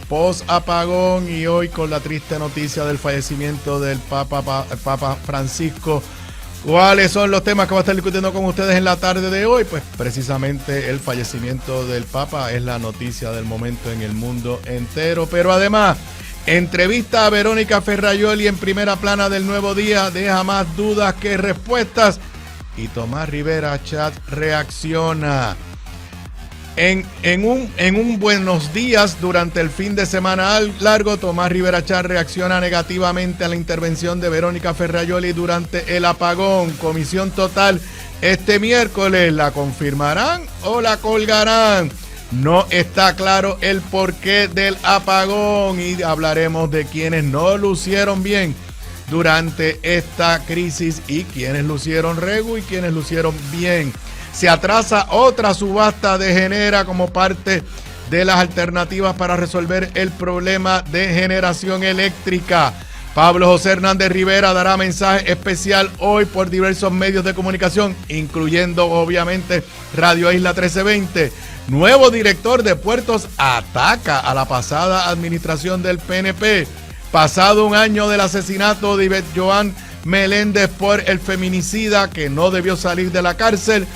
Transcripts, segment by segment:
Post apagón y hoy con la triste noticia del fallecimiento del Papa Francisco. ¿Cuáles son los temas que va a estar discutiendo con ustedes en la tarde de hoy? Pues precisamente el fallecimiento del Papa es la noticia del momento en el mundo entero, pero además entrevista a Verónica Ferrajoli en primera plana del Nuevo Día deja más dudas que respuestas y Tomás Rivera Chat reacciona. En un buenos días durante el fin de semana largo, Tomás Rivera Chat reacciona negativamente a la intervención de Verónica Ferrajoli durante el apagón. Comisión total este miércoles, ¿la confirmarán o la colgarán? No está claro el porqué del apagón y hablaremos de quienes no lucieron bien durante esta crisis y quienes lucieron regu y quienes lucieron bien. Se atrasa otra subasta de Genera como parte de las alternativas para resolver el problema de generación eléctrica. Pablo José Hernández Rivera dará mensaje especial hoy por diversos medios de comunicación, incluyendo obviamente Radio Isla 1320. Nuevo director de puertos ataca a la pasada administración del PNP. Pasado un año del asesinato de Ivette Joan Meléndez por el feminicida que no debió salir de la cárcel,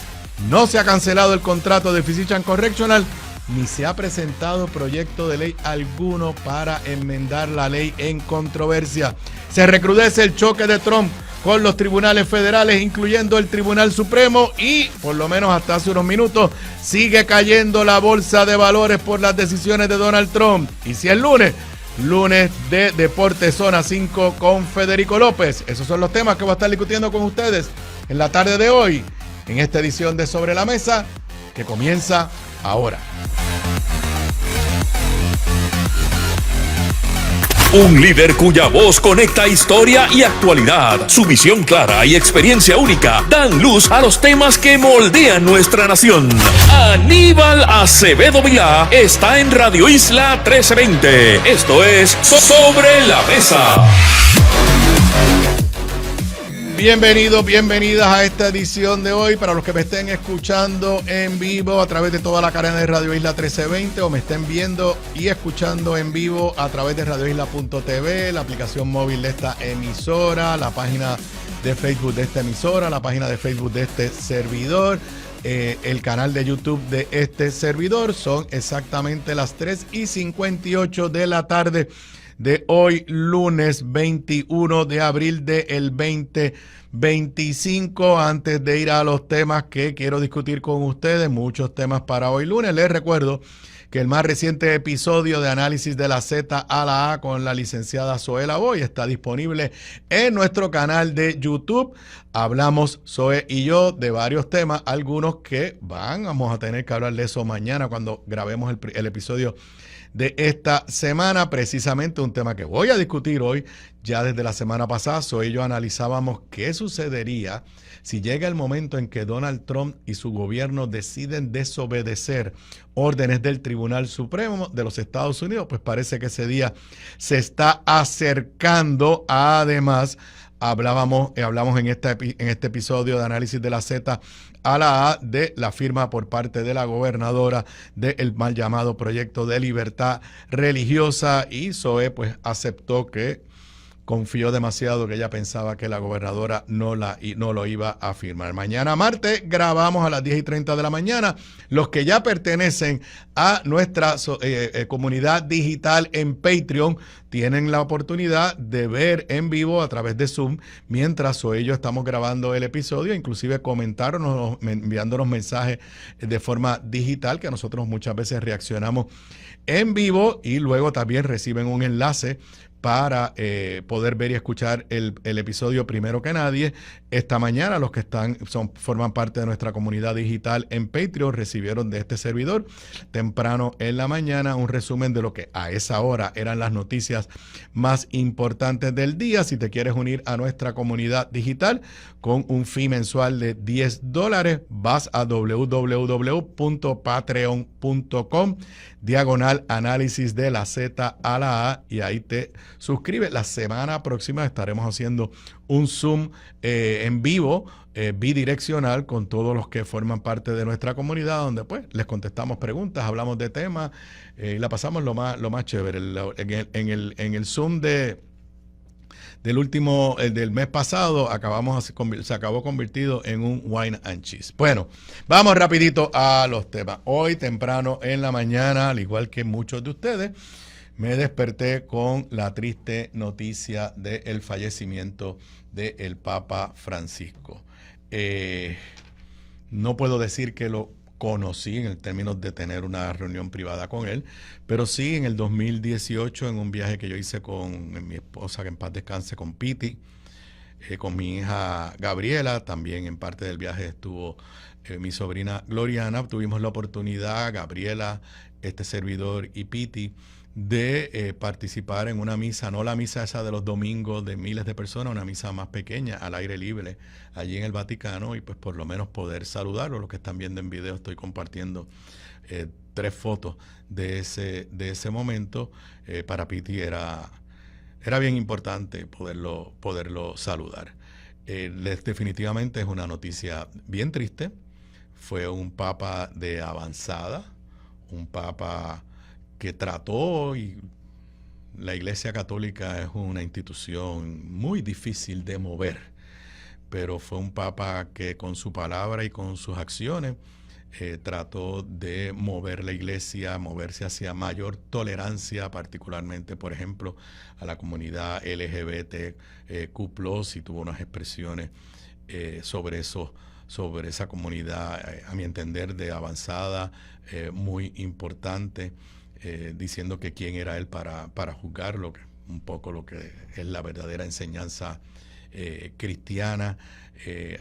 no se ha cancelado el contrato de Physician Correctional, ni se ha presentado proyecto de ley alguno para enmendar la ley en controversia. Se recrudece el choque de Trump con los tribunales federales, incluyendo el Tribunal Supremo, y, por lo menos hasta hace unos minutos, sigue cayendo la bolsa de valores por las decisiones de Donald Trump. Y si es lunes de Deportes Zona 5 con Federico López. Esos son los temas que voy a estar discutiendo con ustedes en la tarde de hoy, en esta edición de Sobre la Mesa, que comienza ahora. Un líder cuya voz conecta historia y actualidad. Su visión clara y experiencia única dan luz a los temas que moldean nuestra nación. Aníbal Acevedo Vilá está en Radio Isla 1320. Esto es Sobre la Mesa. Bienvenidos, bienvenidas a esta edición de hoy. Para los que me estén escuchando en vivo a través de toda la cadena de Radio Isla 1320 o me estén viendo y escuchando en vivo a través de radioisla.tv, la aplicación móvil de esta emisora, la página de Facebook de esta emisora, la página de Facebook de este servidor, el canal de YouTube de este servidor. Son exactamente las 3:58 de la tarde de hoy, lunes 21 de abril del 2025. Antes de ir a los temas que quiero discutir con ustedes, muchos temas para hoy lunes, les recuerdo que el más reciente episodio de Análisis de la Z a la A con la licenciada Zoela Boy está disponible en nuestro canal de YouTube. Hablamos, Zoe y yo, de varios temas, algunos que vamos a tener que hablar de eso mañana cuando grabemos el episodio de esta semana. Precisamente un tema que voy a discutir hoy. Ya desde la semana pasada, Zoe y yo analizábamos qué sucedería si llega el momento en que Donald Trump y su gobierno deciden desobedecer órdenes del Tribunal Supremo de los Estados Unidos. Pues parece que ese día se está acercando. Además, hablamos en este episodio de Análisis de la Z a la A de la firma por parte de la gobernadora del mal llamado Proyecto de Libertad Religiosa, y Zoe pues aceptó que confió demasiado, que ella pensaba que la gobernadora no lo iba a firmar. Mañana martes grabamos a las 10:30 de la mañana. Los que ya pertenecen a nuestra comunidad digital en Patreon tienen la oportunidad de ver en vivo a través de Zoom mientras yo estamos grabando el episodio. Inclusive comentaron, enviándonos mensajes de forma digital, que nosotros muchas veces reaccionamos en vivo, y luego también reciben un enlace para poder ver y escuchar el episodio primero que nadie. Esta mañana los que forman parte de nuestra comunidad digital en Patreon recibieron de este servidor temprano en la mañana un resumen de lo que a esa hora eran las noticias más importantes del día. Si te quieres unir a nuestra comunidad digital con un fee mensual de $10, vas a www.patreon.com/análisis de la Z a la A, y ahí te suscribe. La semana próxima estaremos haciendo un Zoom en vivo, bidireccional, con todos los que forman parte de nuestra comunidad, donde pues les contestamos preguntas, hablamos de temas y la pasamos lo más chévere. En el Zoom del último, del mes pasado, se acabó convertido en un wine and cheese. Bueno, vamos rapidito a los temas. Hoy temprano en la mañana, al igual que muchos de ustedes, me desperté con la triste noticia del fallecimiento del Papa Francisco. No puedo decir que lo conocí en el términos de tener una reunión privada con él, pero sí en el 2018 en un viaje que yo hice con mi esposa, que en paz descanse, con Piti, con mi hija Gabriela. También en parte del viaje estuvo mi sobrina Gloriana. Tuvimos la oportunidad, Gabriela, este servidor y Piti, de participar en una misa, no la misa esa de los domingos de miles de personas, una misa más pequeña, al aire libre, allí en el Vaticano, y pues por lo menos poder saludarlo. Los que están viendo en video, estoy compartiendo 3 fotos de ese momento. Para Piti era bien importante poderlo saludar. Definitivamente es una noticia bien triste. Fue un papa de avanzada, un papa que trató, y la Iglesia Católica es una institución muy difícil de mover, pero fue un papa que con su palabra y con sus acciones trató de mover la Iglesia, moverse hacia mayor tolerancia, particularmente, por ejemplo, a la comunidad LGBTQ+, y tuvo unas expresiones sobre esa comunidad, a mi entender, de avanzada, muy importante. Diciendo que quién era él para juzgarlo, un poco lo que es la verdadera enseñanza cristiana.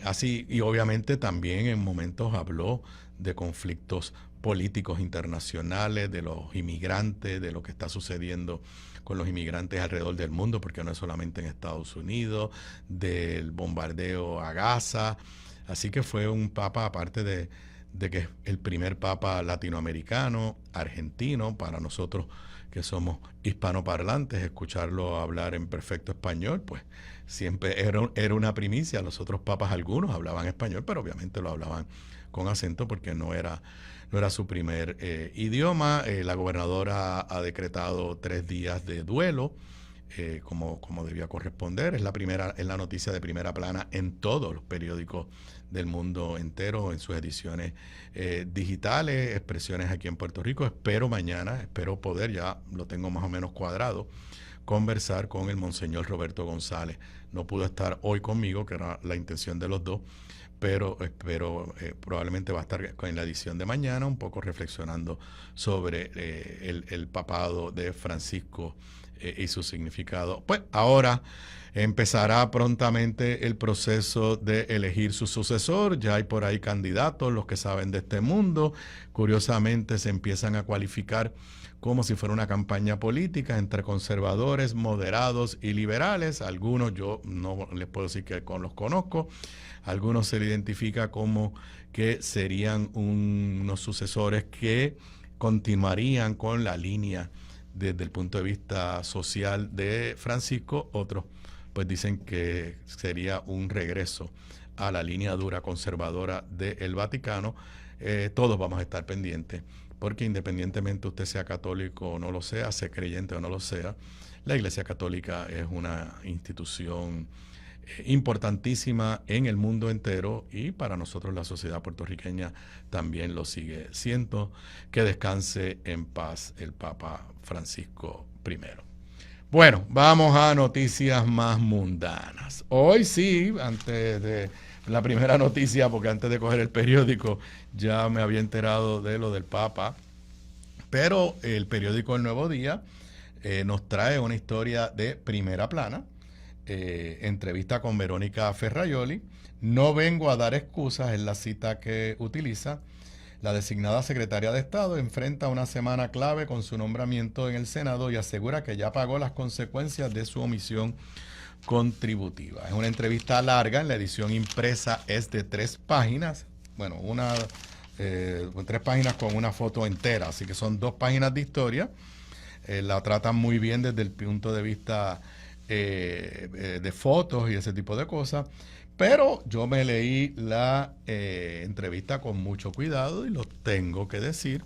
Así, y obviamente también en momentos habló de conflictos políticos internacionales, de los inmigrantes, de lo que está sucediendo con los inmigrantes alrededor del mundo, porque no es solamente en Estados Unidos, del bombardeo a Gaza. Así que fue un papa, aparte de que es el primer papa latinoamericano, argentino, para nosotros que somos hispanoparlantes, escucharlo hablar en perfecto español, pues siempre era una primicia. Los otros papas, algunos hablaban español, pero obviamente lo hablaban con acento porque no era su primer idioma. La gobernadora ha decretado 3 días de duelo, como debía corresponder. Es la noticia de primera plana en todos los periódicos del mundo entero, en sus ediciones digitales, expresiones aquí en Puerto Rico. Espero poder, ya lo tengo más o menos cuadrado, conversar con el Monseñor Roberto González. No pudo estar hoy conmigo, que era la intención de los dos, pero espero, probablemente va a estar en la edición de mañana, un poco reflexionando sobre el papado de Francisco y su significado. Pues ahora empezará prontamente el proceso de elegir su sucesor. Ya hay por ahí candidatos, los que saben de este mundo. Curiosamente se empiezan a cualificar como si fuera una campaña política entre conservadores, moderados y liberales. Algunos yo no les puedo decir que los conozco. Algunos se le identifica como que serían unos sucesores que continuarían con la línea desde el punto de vista social de Francisco. Otros pues dicen que sería un regreso a la línea dura conservadora del Vaticano. Todos vamos a estar pendientes, porque independientemente usted sea católico o no lo sea creyente o no lo sea, la Iglesia Católica es una institución importantísima en el mundo entero, y para nosotros la sociedad puertorriqueña también lo sigue siendo. Que descanse en paz el Papa Francisco I. Bueno, vamos a noticias más mundanas. Hoy sí, antes de la primera noticia, porque antes de coger el periódico ya me había enterado de lo del Papa, pero el periódico El Nuevo Día nos trae una historia de primera plana. Entrevista con Verónica Ferraioli. No vengo a dar excusas, es la cita que utiliza. La designada secretaria de Estado enfrenta una semana clave con su nombramiento en el Senado y asegura que ya pagó las consecuencias de su omisión contributiva. Es una entrevista larga, en la edición impresa es de 3 páginas. Bueno, 3 páginas con una foto entera, así que son 2 páginas de historia. la tratan muy bien desde el punto de vista de fotos y ese tipo de cosas. Pero yo me leí la entrevista con mucho cuidado y lo tengo que decir.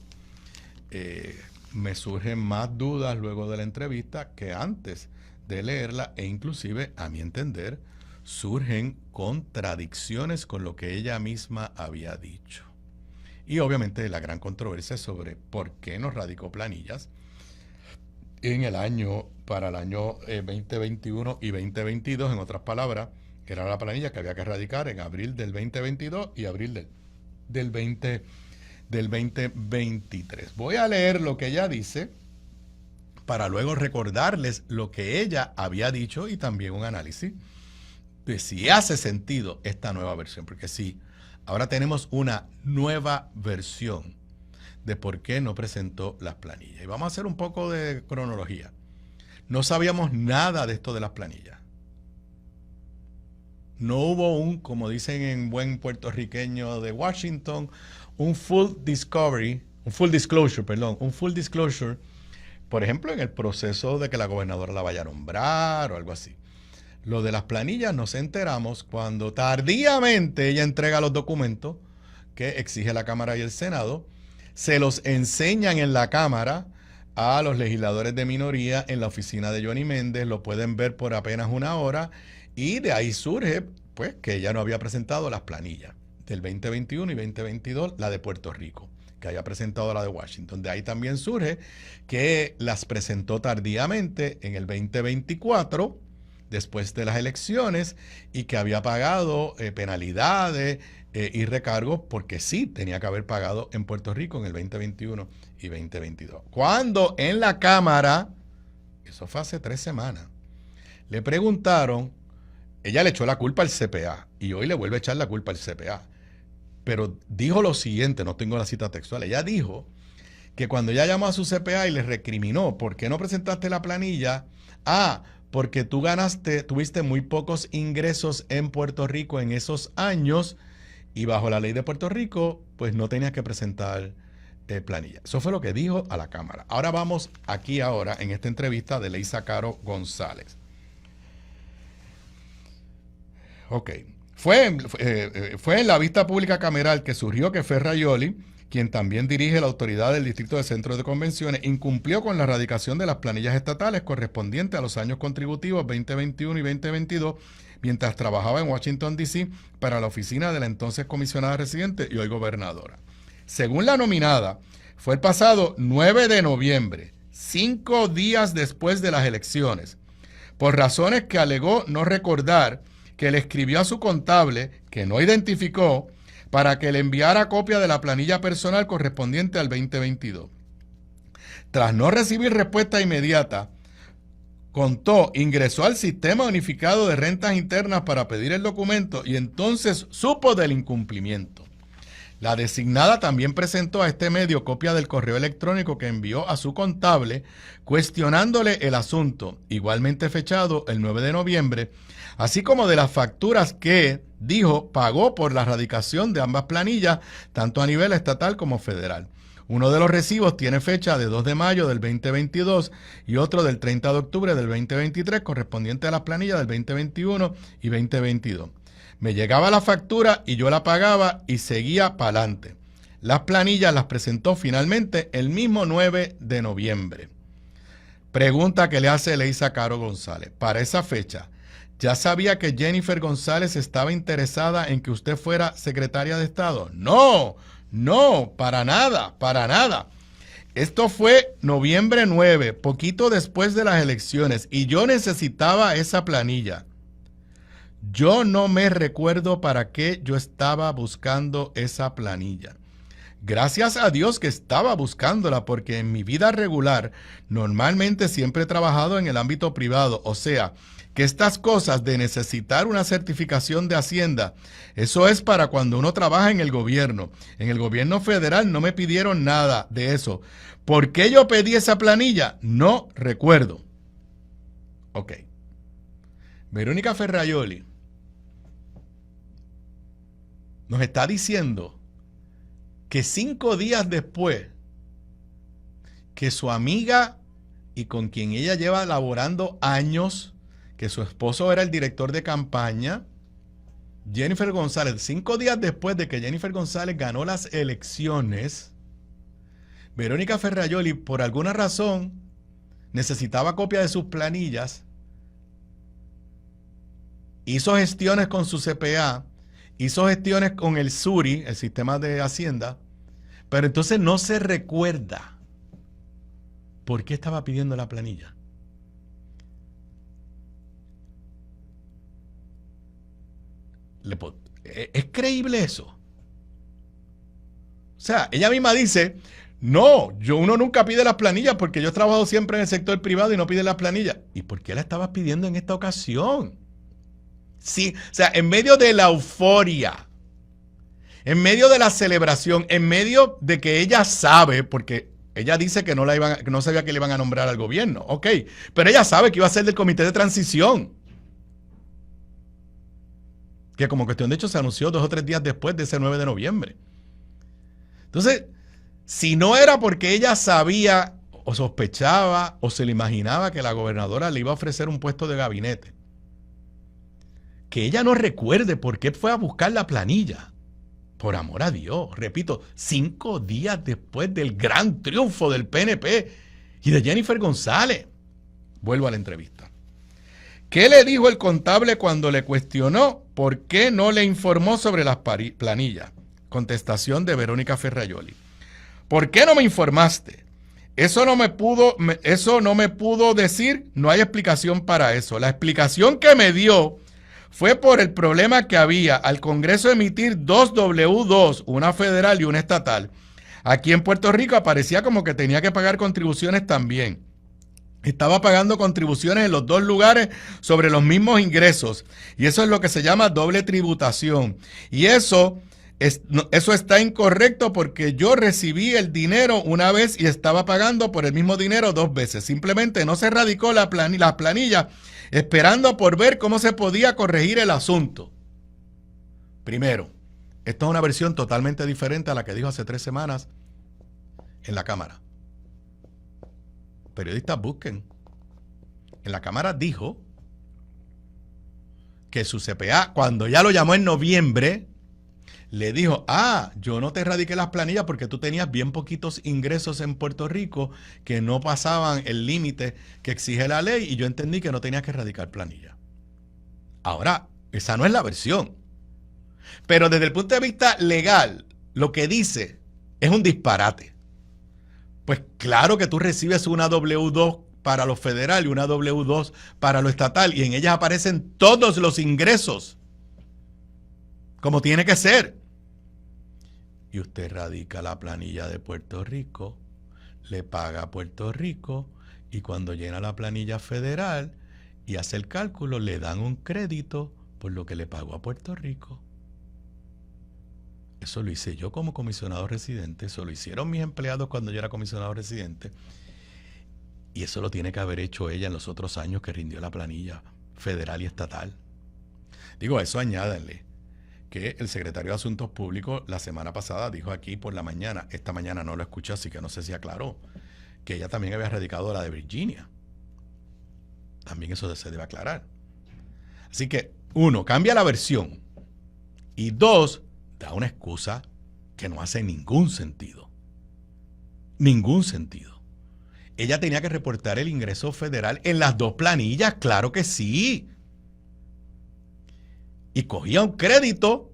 Me surgen más dudas luego de la entrevista que antes de leerla, e inclusive, a mi entender, surgen contradicciones con lo que ella misma había dicho. Y obviamente la gran controversia sobre por qué no radicó planillas para el año 2021 y 2022, en otras palabras, que era la planilla que había que radicar en abril del 2022 y abril del 2023. Voy a leer lo que ella dice para luego recordarles lo que ella había dicho y también un análisis de si hace sentido esta nueva versión, porque sí, ahora tenemos una nueva versión de por qué no presentó las planillas. Y vamos a hacer un poco de cronología. No sabíamos nada de esto de las planillas. No hubo como dicen en buen puertorriqueño de Washington, un full disclosure, por ejemplo, en el proceso de que la gobernadora la vaya a nombrar o algo así. Lo de las planillas nos enteramos cuando tardíamente ella entrega los documentos que exige la Cámara y el Senado, se los enseñan en la Cámara a los legisladores de minoría en la oficina de Johnny Méndez, lo pueden ver por apenas una hora, y de ahí surge pues que ella no había presentado las planillas del 2021 y 2022, la de Puerto Rico, que había presentado la de Washington. De ahí también surge que las presentó tardíamente en el 2024, después de las elecciones, y que había pagado penalidades y recargos porque sí tenía que haber pagado en Puerto Rico en el 2021 y 2022. Cuando en la Cámara, eso fue hace 3 semanas, le preguntaron, ella le echó la culpa al CPA y hoy le vuelve a echar la culpa al CPA. Pero dijo lo siguiente, no tengo la cita textual, ella dijo que cuando ella llamó a su CPA y le recriminó, ¿por qué no presentaste la planilla? Porque tú tuviste muy pocos ingresos en Puerto Rico en esos años y bajo la ley de Puerto Rico, pues no tenías que presentar planilla. Eso fue lo que dijo a la Cámara. Ahora vamos ahora en esta entrevista de Leisa Caro González. Ok. Fue en la vista pública cameral que surgió que Ferrajoli, quien también dirige la autoridad del Distrito de Centros de Convenciones, incumplió con la radicación de las planillas estatales correspondientes a los años contributivos 2021 y 2022 mientras trabajaba en Washington, D.C. para la oficina de la entonces comisionada residente y hoy gobernadora. Según la nominada, fue el pasado 9 de noviembre, 5 días después de las elecciones, por razones que alegó no recordar, que le escribió a su contable, que no identificó, para que le enviara copia de la planilla personal correspondiente al 2022. Tras no recibir respuesta inmediata, ingresó al Sistema Unificado de Rentas Internas para pedir el documento y entonces supo del incumplimiento. La designada también presentó a este medio copia del correo electrónico que envió a su contable cuestionándole el asunto, igualmente fechado el 9 de noviembre, así como de las facturas que, dijo, pagó por la radicación de ambas planillas, tanto a nivel estatal como federal. Uno de los recibos tiene fecha de 2 de mayo del 2022 y otro del 30 de octubre del 2023, correspondiente a las planillas del 2021 y 2022. Me llegaba la factura y yo la pagaba y seguía para adelante. Las planillas las presentó finalmente el mismo 9 de noviembre. Pregunta que le hace Leisa Caro González. Para esa fecha, ¿ya sabía que Jennifer González estaba interesada en que usted fuera secretaria de Estado? No, para nada. Esto fue noviembre 9, poquito después de las elecciones, y yo necesitaba esa planilla. Yo no me recuerdo para qué yo estaba buscando esa planilla. Gracias a Dios que estaba buscándola, porque en mi vida regular normalmente siempre he trabajado en el ámbito privado, o sea, que estas cosas de necesitar una certificación de Hacienda, eso es para cuando uno trabaja en el gobierno. En el gobierno federal no me pidieron nada de eso. ¿Por qué yo pedí esa planilla? No recuerdo. Ok. Verónica Ferrajoli nos está diciendo que 5 días después que su amiga y con quien ella lleva laborando años, que su esposo era el director de campaña, Jennifer González. 5 días después de que Jennifer González ganó las elecciones, Verónica Ferrajoli, por alguna razón, necesitaba copia de sus planillas, hizo gestiones con su CPA, hizo gestiones con el SURI, el sistema de Hacienda, pero entonces no se recuerda por qué estaba pidiendo la planilla. ¿Es creíble eso? O sea, ella misma dice, no, uno nunca pide las planillas porque yo he trabajado siempre en el sector privado y no pide las planillas. ¿Y por qué la estabas pidiendo en esta ocasión? Sí, o sea, en medio de la euforia, en medio de la celebración, en medio de que ella sabe, porque ella dice que no sabía que le iban a nombrar al gobierno, ok, pero ella sabe que iba a ser del comité de transición, que como cuestión de hecho se anunció 2 o 3 días después de ese 9 de noviembre. Entonces, si no era porque ella sabía o sospechaba o se le imaginaba que la gobernadora le iba a ofrecer un puesto de gabinete, que ella no recuerde por qué fue a buscar la planilla. Por amor a Dios, repito, 5 días después del gran triunfo del PNP y de Jennifer González. Vuelvo a la entrevista. ¿Qué le dijo el contable cuando le cuestionó por qué no le informó sobre las planillas? Contestación de Verónica Ferrajoli. ¿Por qué no me informaste? Eso no me pudo decir, no hay explicación para eso. La explicación que me dio fue por el problema que había al Congreso emitir 2 W2, una federal y una estatal. Aquí en Puerto Rico aparecía como que tenía que pagar contribuciones también. Estaba pagando contribuciones en los 2 lugares sobre los mismos ingresos. Y eso es lo que se llama doble tributación. Y eso está incorrecto porque yo recibí el dinero una vez y estaba pagando por el mismo dinero 2 veces. Simplemente no se radicó las planillas esperando por ver cómo se podía corregir el asunto. Primero, esto es una versión totalmente diferente a la que dijo hace 3 semanas en la Cámara. Periodistas busquen. En la Cámara dijo que su CPA, cuando ya lo llamó en noviembre, le dijo, yo no te radiqué las planillas porque tú tenías bien poquitos ingresos en Puerto Rico que no pasaban el límite que exige la ley y yo entendí que no tenías que radicar planillas. Ahora, esa no es la versión. Pero desde el punto de vista legal, lo que dice es un disparate. Pues claro que tú recibes una W2 para lo federal y una W2 para lo estatal y en ellas aparecen todos los ingresos, como tiene que ser. Y usted radica la planilla de Puerto Rico, le paga a Puerto Rico y cuando llena la planilla federal y hace el cálculo, le dan un crédito por lo que le pagó a Puerto Rico. Eso lo hice yo como comisionado residente, eso lo hicieron mis empleados cuando yo era comisionado residente y eso lo tiene que haber hecho ella en los otros años que rindió la planilla federal y estatal. Digo, a eso añádanle que el secretario de Asuntos Públicos la semana pasada dijo aquí por la mañana, esta mañana no lo escuché, así que no sé si aclaró, que ella también había radicado la de Virginia. También eso se debe aclarar. Así que, 1, cambia la versión y 2, da una excusa que no hace ningún sentido. Ningún sentido. Ella tenía que reportar el ingreso federal en las 2 planillas, claro que sí. Y cogía un crédito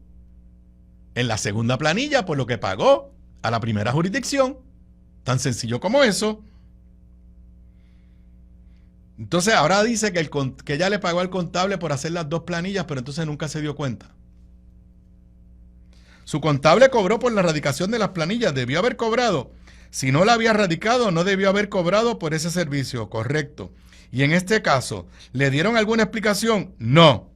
en la segunda planilla por lo que pagó a la primera jurisdicción. Tan sencillo como eso. Entonces ahora dice que ella le pagó al contable por hacer las 2 planillas, pero entonces nunca se dio cuenta. Su contable cobró por la radicación de las planillas, debió haber cobrado. Si no la había radicado, no debió haber cobrado por ese servicio, correcto. Y en este caso, ¿le dieron alguna explicación? No.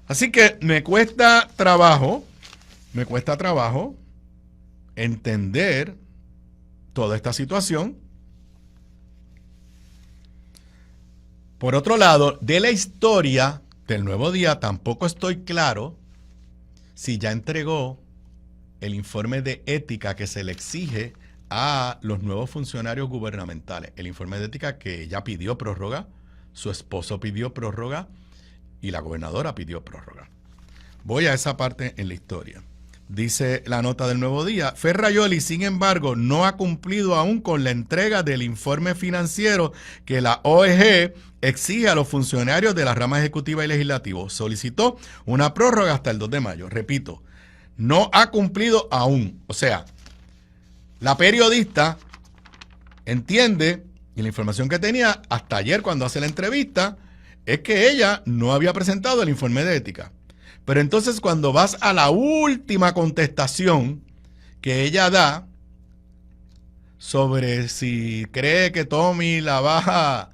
Así que me cuesta trabajo entender toda esta situación. Por otro lado, de la historia del Nuevo Día, tampoco estoy claro si ya entregó el informe de ética que se le exige a los nuevos funcionarios gubernamentales. El informe de ética que ella pidió prórroga, su esposo pidió prórroga y la gobernadora pidió prórroga. Voy a esa parte en la historia. Dice la nota del Nuevo Día, Ferrajoli, sin embargo, no ha cumplido aún con la entrega del informe financiero que la OEG exige a los funcionarios de la rama ejecutiva y legislativa. Solicitó una prórroga hasta el 2 de mayo. Repito, no ha cumplido aún. O sea, la periodista entiende, y la información que tenía hasta ayer cuando hace la entrevista, es que ella no había presentado el informe de ética. Pero entonces cuando vas a la última contestación que ella da sobre si cree que Tommy la va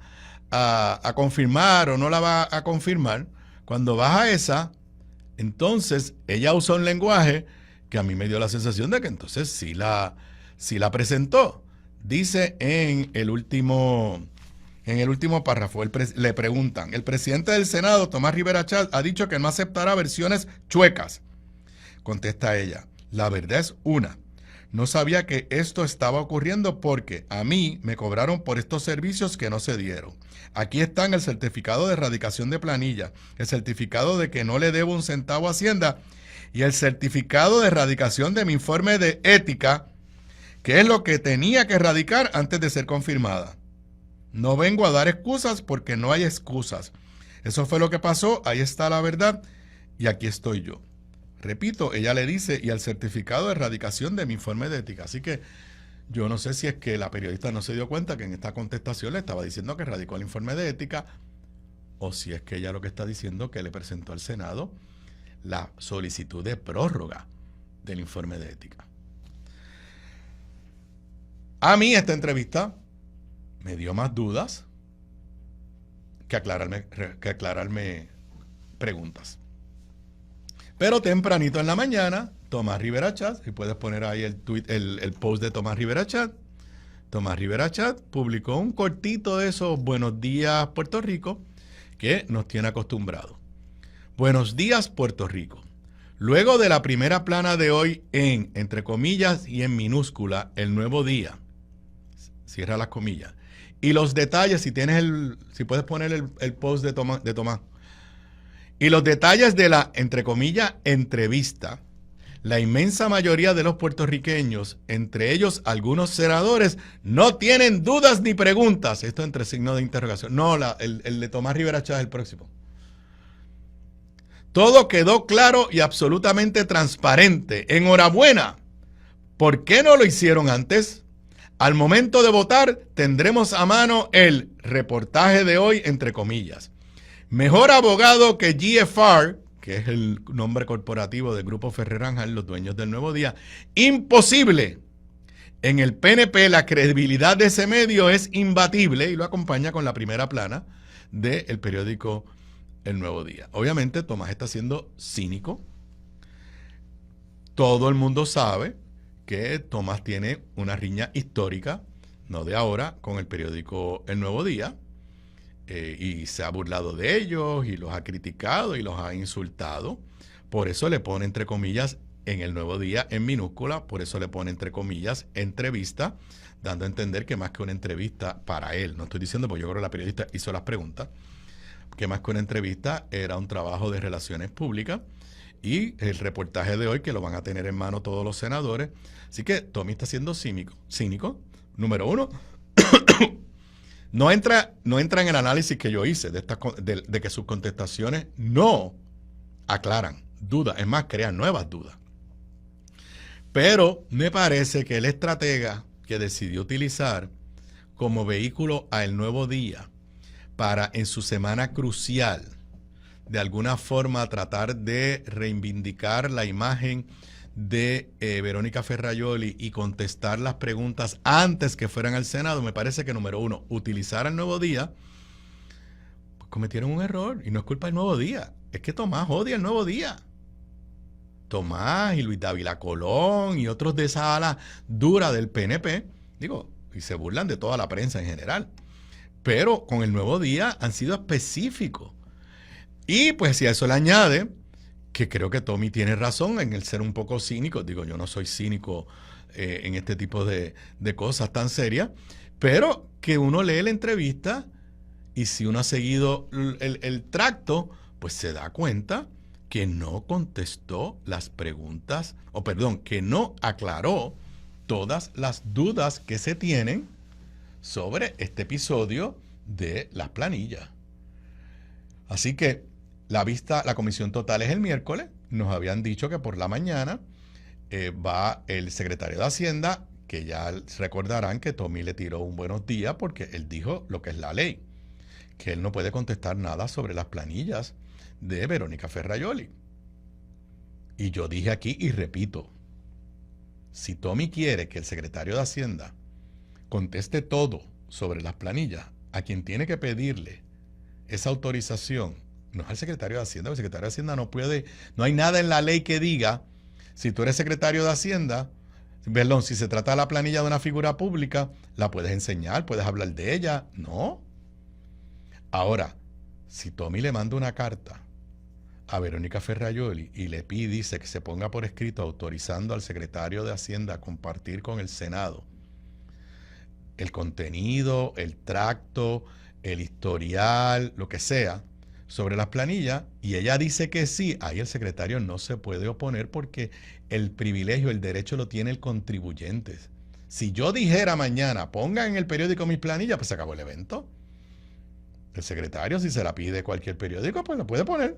a confirmar o no la va a confirmar, cuando vas a esa, entonces ella usa un lenguaje que a mí me dio la sensación de que entonces sí la presentó. Dice en el último párrafo, le preguntan, el presidente del Senado, Tomás Rivera Chatz, ha dicho que no aceptará versiones chuecas. Contesta ella, la verdad es una. No sabía que esto estaba ocurriendo porque a mí me cobraron por estos servicios que no se dieron. Aquí están el certificado de erradicación de planilla, el certificado de que no le debo un centavo a Hacienda y el certificado de erradicación de mi informe de ética, que es lo que tenía que erradicar antes de ser confirmada. No vengo a dar excusas porque no hay excusas. Eso fue lo que pasó, ahí está la verdad y aquí estoy yo. Repito, ella le dice, y el certificado de erradicación de mi informe de ética. Así que yo no sé si es que la periodista no se dio cuenta que en esta contestación le estaba diciendo que erradicó el informe de ética, o si es que ella lo que está diciendo que le presentó al Senado la solicitud de prórroga del informe de ética. A mí esta entrevista me dio más dudas que aclararme preguntas. Pero tempranito en la mañana, Tomás Rivera Chatz, y puedes poner ahí el post de Tomás Rivera Chatz. Tomás Rivera Chatz publicó un cortito de esos Buenos Días Puerto Rico que nos tiene acostumbrados. Buenos días Puerto Rico. Luego de la primera plana de hoy en, entre comillas y en minúscula, El Nuevo Día, cierra las comillas, y los detalles, si puedes poner el post de Tomás, y los detalles de la, entre comillas, entrevista, la inmensa mayoría de los puertorriqueños, entre ellos algunos senadores, no tienen dudas ni preguntas. Esto entre signos de interrogación. No, el de Tomás Rivera Chatz es el próximo. Todo quedó claro y absolutamente transparente. Enhorabuena. ¿Por qué no lo hicieron antes? Al momento de votar, tendremos a mano el reportaje de hoy, entre comillas. Mejor abogado que GFR, que es el nombre corporativo del Grupo Ferrer Ángel, los dueños del Nuevo Día. Imposible. En el PNP la credibilidad de ese medio es imbatible y lo acompaña con la primera plana del periódico El Nuevo Día. Obviamente Tomás está siendo cínico. Todo el mundo sabe que Tomás tiene una riña histórica, no de ahora, con el periódico El Nuevo Día. Y se ha burlado de ellos y los ha criticado y los ha insultado. Por eso le pone entre comillas en El Nuevo Día en minúscula, por eso le pone entre comillas entrevista, dando a entender que más que una entrevista para él, no estoy diciendo porque yo creo que la periodista hizo las preguntas, que más que una entrevista era un trabajo de relaciones públicas y el reportaje de hoy que lo van a tener en mano todos los senadores. Así que Tommy está siendo cínico, número uno. No entra en el análisis que yo hice de que sus contestaciones no aclaran dudas, es más, crean nuevas dudas. Pero me parece que el estratega que decidió utilizar como vehículo a El Nuevo Día para en su semana crucial, de alguna forma tratar de reivindicar la imagen de Verónica Ferrajoli y contestar las preguntas antes que fueran al Senado, me parece que número uno, utilizar El Nuevo Día, pues cometieron un error y no es culpa del Nuevo Día, es que Tomás odia El Nuevo Día. Tomás y Luis Dávila Colón y otros de esa ala dura del PNP, y se burlan de toda la prensa en general, pero con El Nuevo Día han sido específicos. Y pues si a eso le añade que creo que Tommy tiene razón en el ser un poco cínico. Yo no soy cínico en este tipo de cosas tan serias, pero que uno lee la entrevista y si uno ha seguido el tracto, pues se da cuenta que no contestó las preguntas, que no aclaró todas las dudas que se tienen sobre este episodio de las planillas. Así que la comisión total es el miércoles. Nos habían dicho que por la mañana va el secretario de Hacienda, que ya recordarán que Tommy le tiró un buenos días porque él dijo lo que es la ley, que él no puede contestar nada sobre las planillas de Verónica Ferrajoli. Y yo dije aquí y repito, si Tommy quiere que el secretario de Hacienda conteste todo sobre las planillas, a quien tiene que pedirle esa autorización no es al secretario de Hacienda, porque el secretario de Hacienda no puede, no hay nada en la ley que diga, si tú eres secretario de Hacienda, perdón, si se trata de la planilla de una figura pública, la puedes enseñar, puedes hablar de ella, no. Ahora, si Tommy le manda una carta a Verónica Ferrajoli y le pide, dice que se ponga por escrito autorizando al secretario de Hacienda a compartir con el Senado el contenido, el tracto, el historial, lo que sea, sobre las planillas, y ella dice que sí, ahí el secretario no se puede oponer porque el privilegio, el derecho lo tiene el contribuyente. Si yo dijera mañana, pongan en el periódico mis planillas, pues se acabó el evento. El secretario, si se la pide cualquier periódico, pues lo puede poner.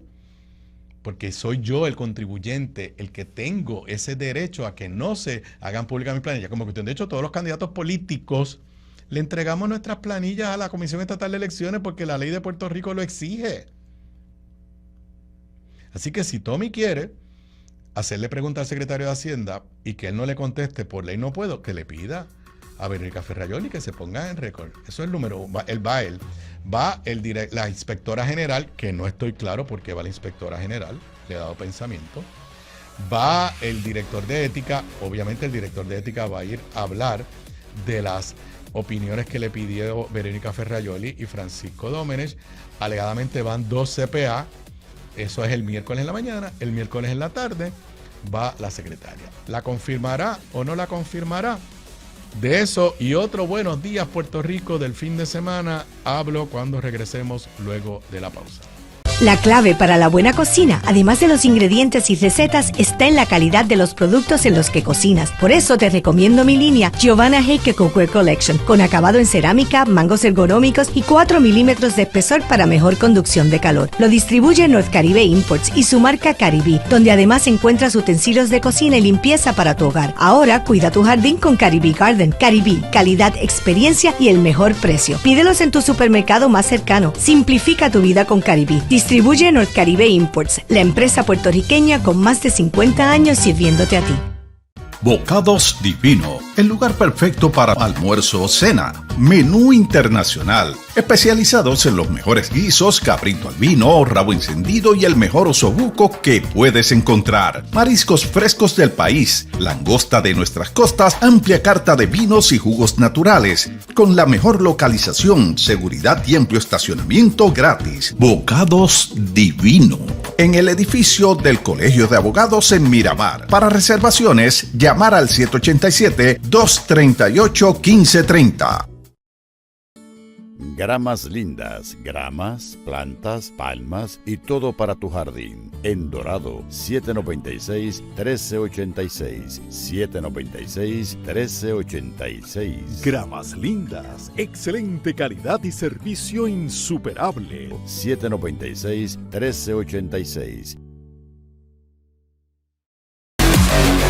Porque soy yo el contribuyente, el que tengo ese derecho a que no se hagan públicas mis planillas. Como cuestión de hecho, todos los candidatos políticos le entregamos nuestras planillas a la Comisión Estatal de Elecciones porque la ley de Puerto Rico lo exige. Así que si Tommy quiere hacerle pregunta al secretario de Hacienda y que él no le conteste por ley no puedo, que le pida a Verónica Ferrajoli que se ponga en récord. Eso es el número. Va la inspectora general, que no estoy claro por qué va la inspectora general, le he dado pensamiento. Va el director de ética, obviamente el director de ética va a ir a hablar de las opiniones que le pidió Verónica Ferrajoli y Francisco Domenech. Alegadamente van 2 CPA. Eso es el miércoles en la mañana. El miércoles en la tarde va la secretaria. ¿La confirmará o no la confirmará? De eso y otro Buenos Días Puerto Rico del fin de semana hablo cuando regresemos luego de la pausa. La clave para la buena cocina, además de los ingredientes y recetas, está en la calidad de los productos en los que cocinas. Por eso te recomiendo mi línea Giovanna Heike Cookware Collection, con acabado en cerámica, mangos ergonómicos y 4 milímetros de espesor para mejor conducción de calor. Lo distribuye North Caribe Imports y su marca Caribe, donde además encuentras utensilios de cocina y limpieza para tu hogar. Ahora cuida tu jardín con Caribe Garden. Caribe, calidad, experiencia y el mejor precio. Pídelos en tu supermercado más cercano. Simplifica tu vida con Caribe. Distribuye North Caribe Imports, la empresa puertorriqueña con más de 50 años sirviéndote a ti. Bocados Divino, el lugar perfecto para almuerzo o cena. Menú internacional, especializados en los mejores guisos, cabrito al vino, rabo encendido y el mejor osobuco que puedes encontrar. Mariscos frescos del país, langosta de nuestras costas, amplia carta de vinos y jugos naturales, con la mejor localización, seguridad y amplio estacionamiento gratis. Bocados Divino, en el edificio del Colegio de Abogados en Miramar. Para reservaciones, llamar al 787-238-1530. Gramas Lindas, gramas, plantas, palmas y todo para tu jardín. En Dorado, 796-1386, 796-1386. Gramas Lindas, excelente calidad y servicio insuperable. 796-1386.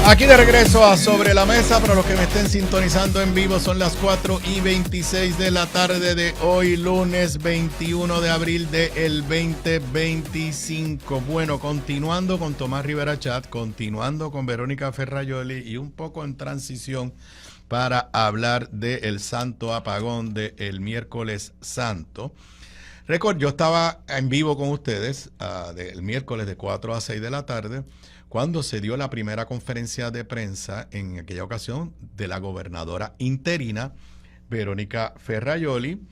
Aquí de regreso a Sobre la Mesa. Para los que me estén sintonizando en vivo, son las 4:26 de la tarde de hoy, lunes 21 de abril del 2025. Bueno, continuando con Tomás Rivera Chat, continuando con Verónica Ferrajoli y un poco en transición para hablar del santo apagón del miércoles santo. Yo estaba en vivo con ustedes el miércoles de 4 a 6 de la tarde, cuando se dio la primera conferencia de prensa en aquella ocasión de la gobernadora interina, Verónica Ferrajoli.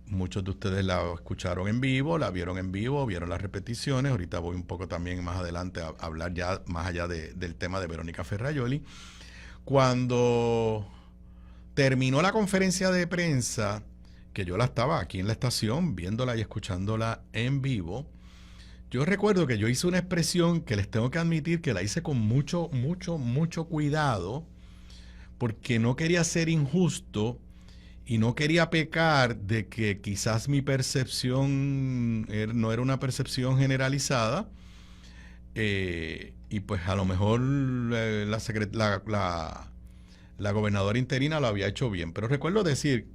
Muchos de ustedes la escucharon en vivo, la vieron en vivo, vieron las repeticiones. Ahorita voy un poco también más adelante a hablar ya más allá del tema de Verónica Ferrajoli. cuando terminó la conferencia de prensa, que yo la estaba aquí en la estación viéndola y escuchándola en vivo, yo recuerdo que yo hice una expresión que les tengo que admitir que la hice con mucho cuidado, porque no quería ser injusto y no quería pecar de que quizás mi percepción no era una percepción generalizada, y pues a lo mejor la gobernadora interina lo había hecho bien. Pero recuerdo decir,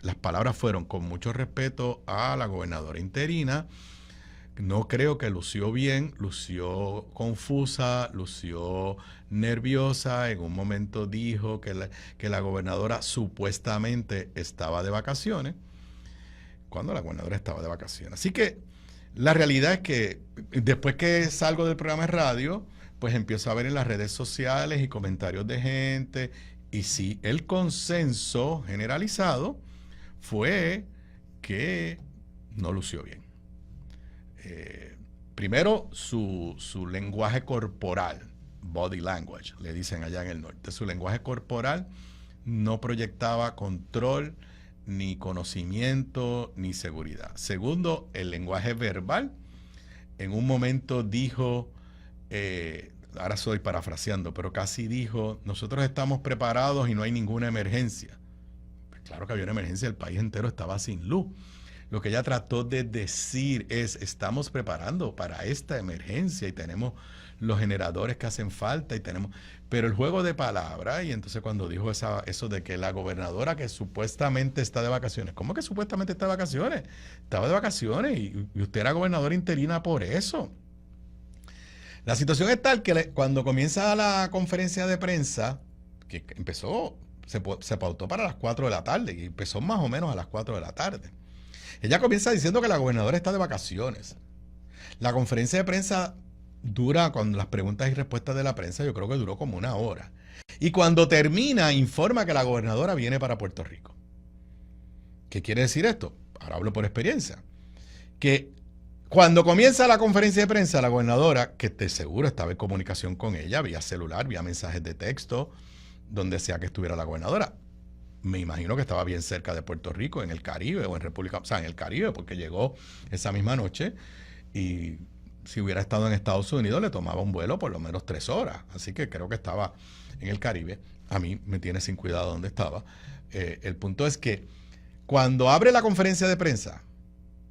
las palabras fueron con mucho respeto a la gobernadora interina. No creo que lució bien, lució confusa, lució nerviosa. En un momento dijo que la gobernadora supuestamente estaba de vacaciones, cuando la gobernadora estaba de vacaciones. Así que la realidad es que después que salgo del programa de radio, pues empiezo a ver en las redes sociales y comentarios de gente, y sí, el consenso generalizado fue que no lució bien. Primero, su lenguaje corporal, body language, le dicen allá en el norte. Su lenguaje corporal no proyectaba control, ni conocimiento, ni seguridad. Segundo, el lenguaje verbal. En un momento dijo, ahora estoy parafraseando, pero casi dijo, nosotros estamos preparados y no hay ninguna emergencia. Pues claro que había una emergencia, el país entero estaba sin luz. Lo que ella trató de decir es, estamos preparando para esta emergencia y tenemos los generadores que hacen falta y tenemos... Pero el juego de palabras, y entonces cuando dijo eso de que la gobernadora que supuestamente está de vacaciones, ¿cómo que supuestamente está de vacaciones? Estaba de vacaciones y usted era gobernadora interina por eso. La situación es tal que cuando comienza la conferencia de prensa, que empezó, se pautó para las 4 de la tarde y empezó más o menos a las 4 de la tarde. Ella comienza diciendo que la gobernadora está de vacaciones. La conferencia de prensa dura, con las preguntas y respuestas de la prensa, yo creo que duró como 1 hora. Y cuando termina, informa que la gobernadora viene para Puerto Rico. ¿Qué quiere decir esto? Ahora hablo por experiencia. Que cuando comienza la conferencia de prensa, la gobernadora, que de seguro estaba en comunicación con ella, vía celular, vía mensajes de texto, donde sea que estuviera la gobernadora, me imagino que estaba bien cerca de Puerto Rico, en el Caribe o en República, o sea, en el Caribe, porque llegó esa misma noche, y si hubiera estado en Estados Unidos le tomaba un vuelo por lo menos 3 horas. Así que creo que estaba en el Caribe. A mí me tiene sin cuidado dónde estaba. El punto es que cuando abre la conferencia de prensa,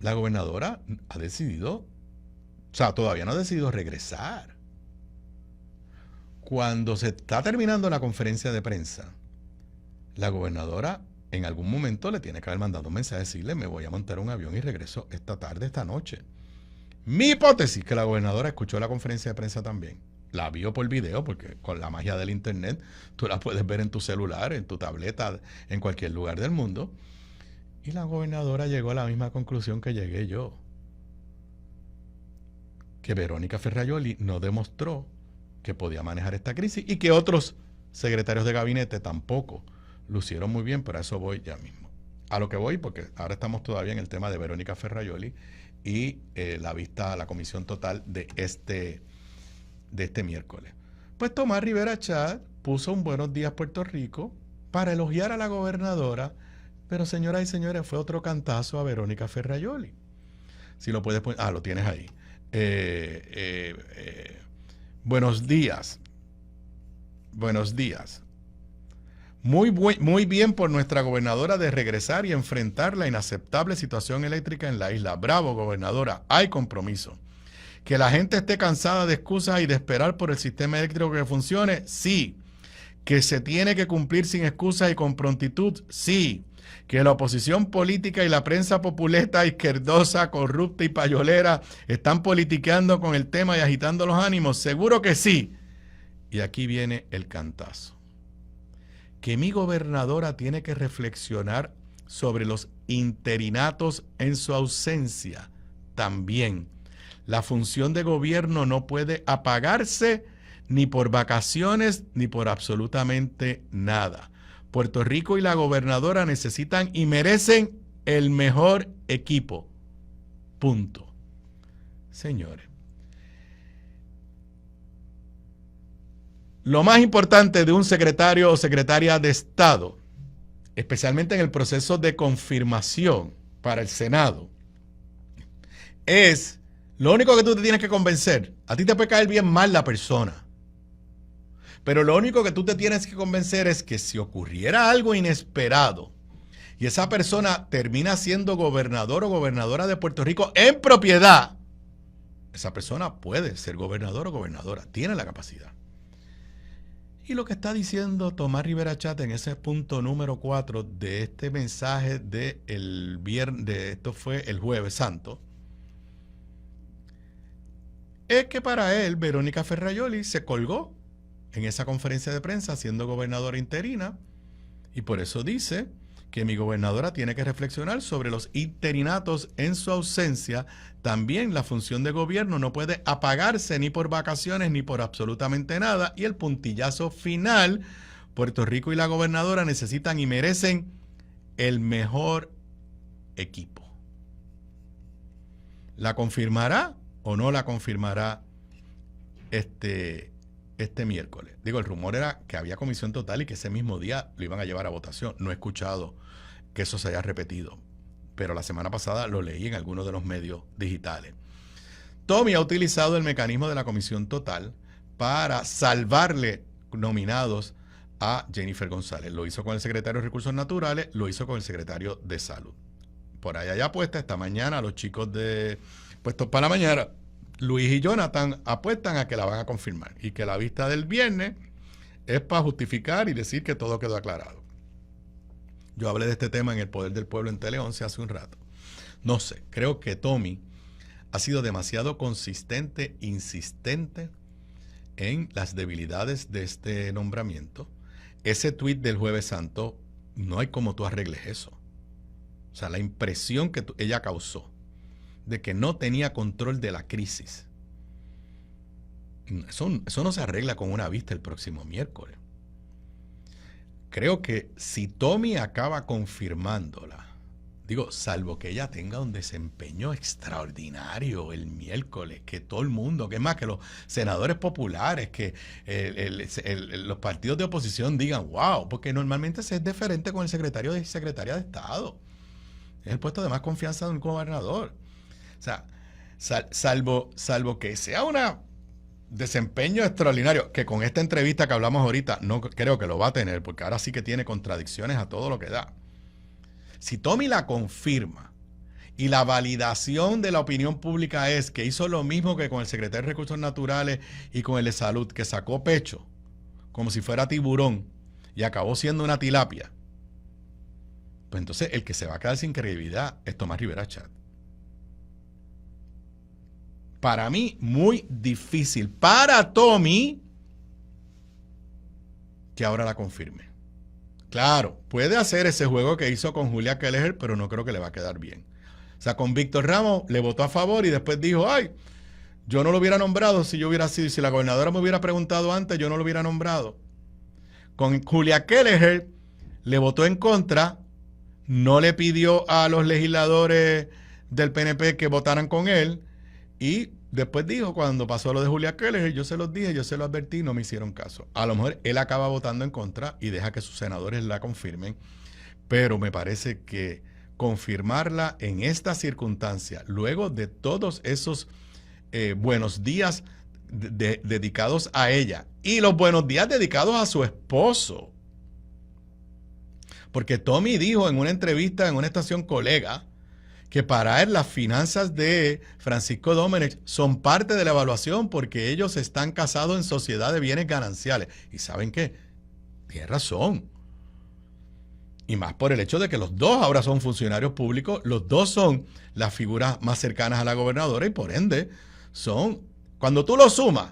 la gobernadora ha decidido, o sea, todavía no ha decidido regresar. Cuando se está terminando la conferencia de prensa, la gobernadora en algún momento le tiene que haber mandado un mensaje, decirle, me voy a montar un avión y regreso esta tarde, esta noche. Mi hipótesis, que la gobernadora escuchó la conferencia de prensa también. La vio por video, porque con la magia del internet, tú la puedes ver en tu celular, en tu tableta, en cualquier lugar del mundo. Y la gobernadora llegó a la misma conclusión que llegué yo. Que Verónica Ferrajoli no demostró que podía manejar esta crisis y que otros secretarios de gabinete tampoco lucieron muy bien, pero a eso voy ya mismo. A lo que voy, porque ahora estamos todavía en el tema de Verónica Ferrajoli y la vista a la comisión total de este miércoles. Pues Tomás Rivera Chat puso un Buenos Días Puerto Rico para elogiar a la gobernadora, pero señoras y señores, fue otro cantazo a Verónica Ferrajoli. Si lo puedes poner, lo tienes ahí. Buenos días. Buenos días. Muy bien por nuestra gobernadora de regresar y enfrentar la inaceptable situación eléctrica en la isla. Bravo, gobernadora, hay compromiso. Que la gente esté cansada de excusas y de esperar por el sistema eléctrico que funcione, sí. Que se tiene que cumplir sin excusas y con prontitud, sí. Que la oposición política y la prensa populista, izquierdosa, corrupta y payolera están politiqueando con el tema y agitando los ánimos, seguro que sí. Y aquí viene el cantazo. Que mi gobernadora tiene que reflexionar sobre los interinatos en su ausencia. También, la función de gobierno no puede apagarse ni por vacaciones ni por absolutamente nada. Puerto Rico y la gobernadora necesitan y merecen el mejor equipo. Punto. Señores, lo más importante de un secretario o secretaria de Estado, especialmente en el proceso de confirmación para el Senado, es lo único que tú te tienes que convencer. A ti te puede caer bien mal la persona, pero lo único que tú te tienes que convencer es que si ocurriera algo inesperado y esa persona termina siendo gobernador o gobernadora de Puerto Rico en propiedad, esa persona puede ser gobernador o gobernadora, tiene la capacidad. Y lo que está diciendo Tomás Rivera Chat en ese punto número 4 de este mensaje del viernes, esto fue el Jueves Santo, es que para él Verónica Ferrayoli se colgó en esa conferencia de prensa siendo gobernadora interina, y por eso dice que mi gobernadora tiene que reflexionar sobre los interinatos en su ausencia. También la función de gobierno no puede apagarse ni por vacaciones ni por absolutamente nada. Y el puntillazo final, Puerto Rico y la gobernadora necesitan y merecen el mejor equipo. ¿La confirmará o no la confirmará este miércoles? Digo, el rumor era que había comisión total y que ese mismo día lo iban a llevar a votación. No he escuchado que eso se haya repetido, pero la semana pasada lo leí en algunos de los medios digitales. Tommy ha utilizado el mecanismo de la comisión total para salvarle nominados a Jennifer González. Lo hizo con el secretario de Recursos Naturales, lo hizo con el secretario de Salud. Por ahí hay apuesta. Esta mañana los chicos de Puestos para la Mañana, Luis y Jonathan, apuestan a que la van a confirmar y que la vista del viernes es para justificar y decir que todo quedó aclarado. Yo hablé de este tema en El Poder del Pueblo en Tele 11 hace un rato. No sé, creo que Tommy ha sido demasiado consistente, insistente en las debilidades de este nombramiento. Ese tuit del Jueves Santo, no hay como tú arregles eso. O sea, la impresión que ella causó de que no tenía control de la crisis, eso no se arregla con una vista el próximo miércoles. Creo que si Tommy acaba confirmándola, digo, salvo que ella tenga un desempeño extraordinario el miércoles, que todo el mundo, que es más, que los senadores populares, que los partidos de oposición digan, wow, porque normalmente se es diferente con el secretario y secretaria de Estado. Es el puesto de más confianza de un gobernador. O sea, salvo que sea un desempeño extraordinario, que con esta entrevista que hablamos ahorita no creo que lo va a tener, porque ahora sí que tiene contradicciones a todo lo que da. Si Tommy la confirma y la validación de la opinión pública es que hizo lo mismo que con el secretario de Recursos Naturales y con el de Salud, que sacó pecho como si fuera tiburón y acabó siendo una tilapia, pues entonces el que se va a quedar sin credibilidad es Tomás Rivera Chat. Para mí, muy difícil para Tommy que ahora la confirme. Claro, puede hacer ese juego que hizo con Julia Kelleher, pero no creo que le va a quedar bien. O sea, con Víctor Ramos le votó a favor y después dijo, ay, yo no lo hubiera nombrado si la gobernadora me hubiera preguntado antes, yo no lo hubiera nombrado. Con Julia Kelleher le votó en contra, no le pidió a los legisladores del PNP que votaran con él, y después dijo, cuando pasó lo de Julia Kelleher, yo se los dije, yo se lo advertí, no me hicieron caso. A lo mejor él acaba votando en contra y deja que sus senadores la confirmen, pero me parece que confirmarla en esta circunstancia, luego de todos esos buenos días dedicados a ella y los buenos días dedicados a su esposo, porque Tommy dijo en una entrevista en una estación colega que para él las finanzas de Francisco Domenech son parte de la evaluación porque ellos están casados en sociedad de bienes gananciales. ¿Y saben qué? Tiene razón. Y más por el hecho de que los dos ahora son funcionarios públicos, los dos son las figuras más cercanas a la gobernadora y por ende son, cuando tú lo sumas,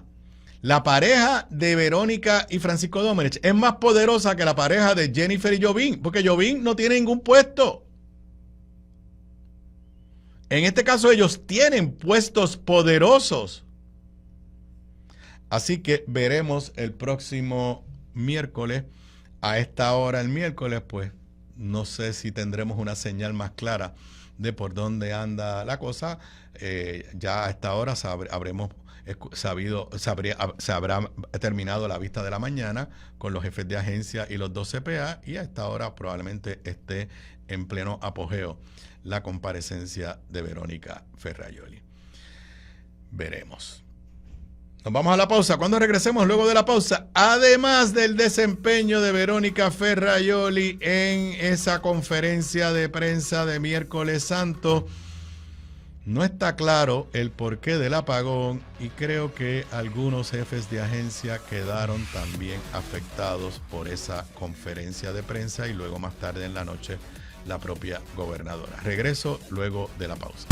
la pareja de Verónica y Francisco Domenech es más poderosa que la pareja de Jennifer y Jovín, porque Jovín no tiene ningún puesto. En este caso ellos tienen puestos poderosos. Así que veremos el próximo miércoles, a esta hora el miércoles, pues no sé si tendremos una señal más clara de por dónde anda la cosa. Ya a esta hora se habrá terminado la vista de la mañana con los jefes de agencia y los 2 CPA, y a esta hora probablemente esté en pleno apogeo la comparecencia de Verónica Ferraioli. Veremos. Nos vamos a la pausa. Cuando regresemos luego de la pausa, además del desempeño de Verónica Ferraioli en esa conferencia de prensa de miércoles santo, no está claro el porqué del apagón, y creo que algunos jefes de agencia quedaron también afectados por esa conferencia de prensa, y luego más tarde en la noche la propia gobernadora. Regreso luego de la pausa.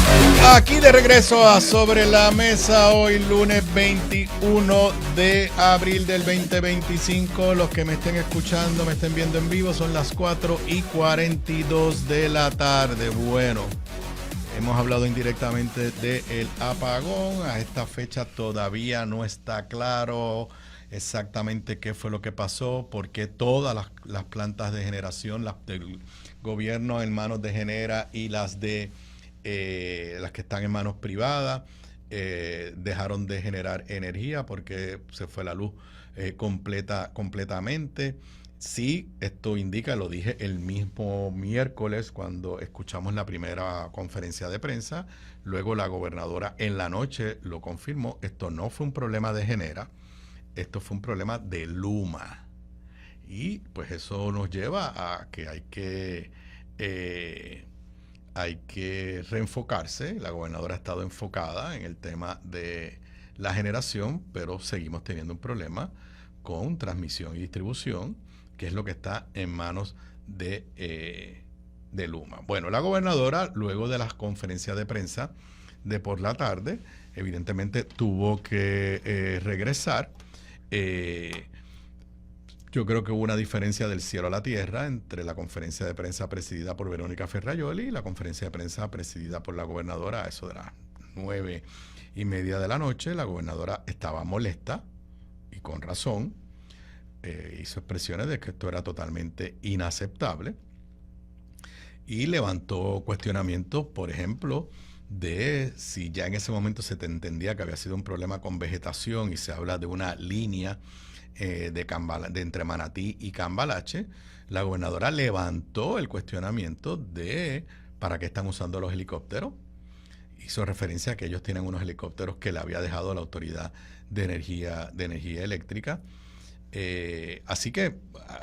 Aquí de regreso a Sobre la Mesa, hoy lunes 21 de abril del 2025. Los que me estén escuchando, me estén viendo en vivo, son las 4:42 de la tarde. Bueno, hemos hablado indirectamente del apagón. A esta fecha todavía no está claro exactamente qué fue lo que pasó, porque todas las plantas de generación, las del gobierno en manos de Genera y las que están en manos privadas, dejaron de generar energía porque se fue la luz completamente. Sí, esto indica, lo dije el mismo miércoles cuando escuchamos la primera conferencia de prensa, luego la gobernadora en la noche lo confirmó, esto no fue un problema de Genera, esto fue un problema de Luma. Y pues eso nos lleva a que hay que reenfocarse. La gobernadora ha estado enfocada en el tema de la generación, pero seguimos teniendo un problema con transmisión y distribución, que es lo que está en manos de Luma. Bueno, la gobernadora, luego de las conferencias de prensa de por la tarde, evidentemente tuvo que regresar. Yo creo que hubo una diferencia del cielo a la tierra entre la conferencia de prensa presidida por Verónica Ferraioli y la conferencia de prensa presidida por la gobernadora a eso de las 9:30 de la noche. La gobernadora estaba molesta, y con razón. Hizo expresiones de que esto era totalmente inaceptable y levantó cuestionamientos, por ejemplo, de si ya en ese momento se entendía que había sido un problema con vegetación, y se habla de una línea de entre Manatí y Cambalache. La gobernadora levantó el cuestionamiento de ¿para qué están usando los helicópteros? Hizo referencia a que ellos tienen unos helicópteros que le había dejado la Autoridad de Energía Eléctrica. Así que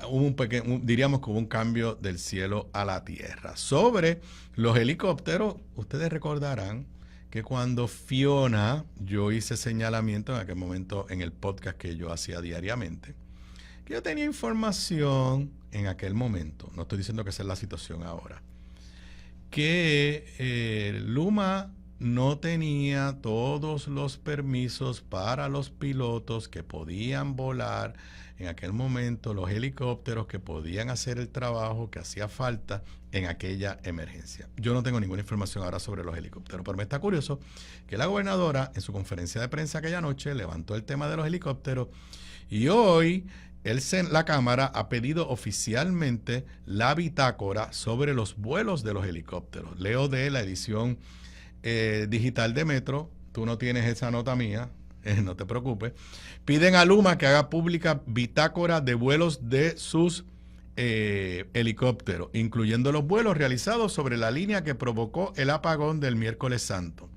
hubo diríamos que hubo un cambio del cielo a la tierra. Sobre los helicópteros, ustedes recordarán que cuando Fiona, yo hice señalamiento en aquel momento en el podcast que yo hacía diariamente, que yo tenía información en aquel momento, no estoy diciendo que esa es la situación ahora, que Luma no tenía todos los permisos para los pilotos que podían volar en aquel momento, los helicópteros que podían hacer el trabajo que hacía falta en aquella emergencia. Yo no tengo ninguna información ahora sobre los helicópteros, pero me está curioso que la gobernadora en su conferencia de prensa aquella noche levantó el tema de los helicópteros, y hoy la Cámara ha pedido oficialmente la bitácora sobre los vuelos de los helicópteros. Leo de la edición digital de Metro. Tú no tienes esa nota mía, no te preocupes. Piden a Luma que haga pública bitácora de vuelos de sus helicópteros, incluyendo los vuelos realizados sobre la línea que provocó el apagón del miércoles santo.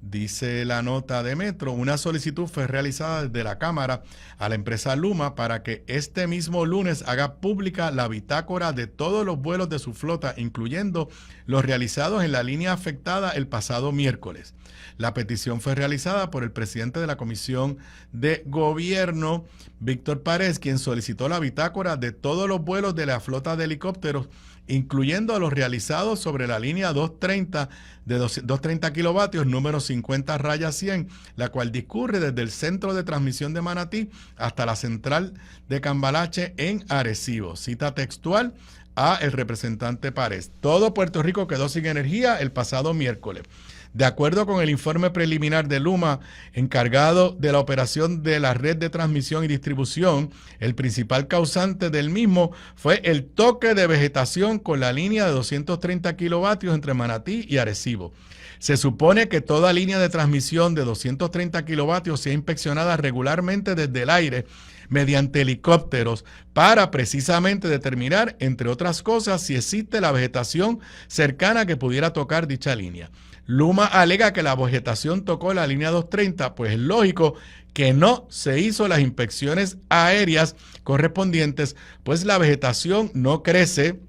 Dice la nota de Metro, una solicitud fue realizada desde la Cámara a la empresa Luma para que este mismo lunes haga pública la bitácora de todos los vuelos de su flota, incluyendo los realizados en la línea afectada el pasado miércoles. La petición fue realizada por el presidente de la Comisión de Gobierno, Víctor Párez, quien solicitó la bitácora de todos los vuelos de la flota de helicópteros, incluyendo a los realizados sobre la línea 230 de 230 kilovatios, número 50-100, la cual discurre desde el centro de transmisión de Manatí hasta la central de Cambalache en Arecibo. Cita textual a el representante Párez. Todo Puerto Rico quedó sin energía el pasado miércoles. De acuerdo con el informe preliminar de Luma, encargado de la operación de la red de transmisión y distribución, el principal causante del mismo fue el toque de vegetación con la línea de 230 kilovatios entre Manatí y Arecibo. Se supone que toda línea de transmisión de 230 kilovatios sea inspeccionada regularmente desde el aire mediante helicópteros para precisamente determinar, entre otras cosas, si existe la vegetación cercana que pudiera tocar dicha línea. Luma alega que la vegetación tocó la línea 230, pues es lógico que no se hizo las inspecciones aéreas correspondientes, pues la vegetación no crece.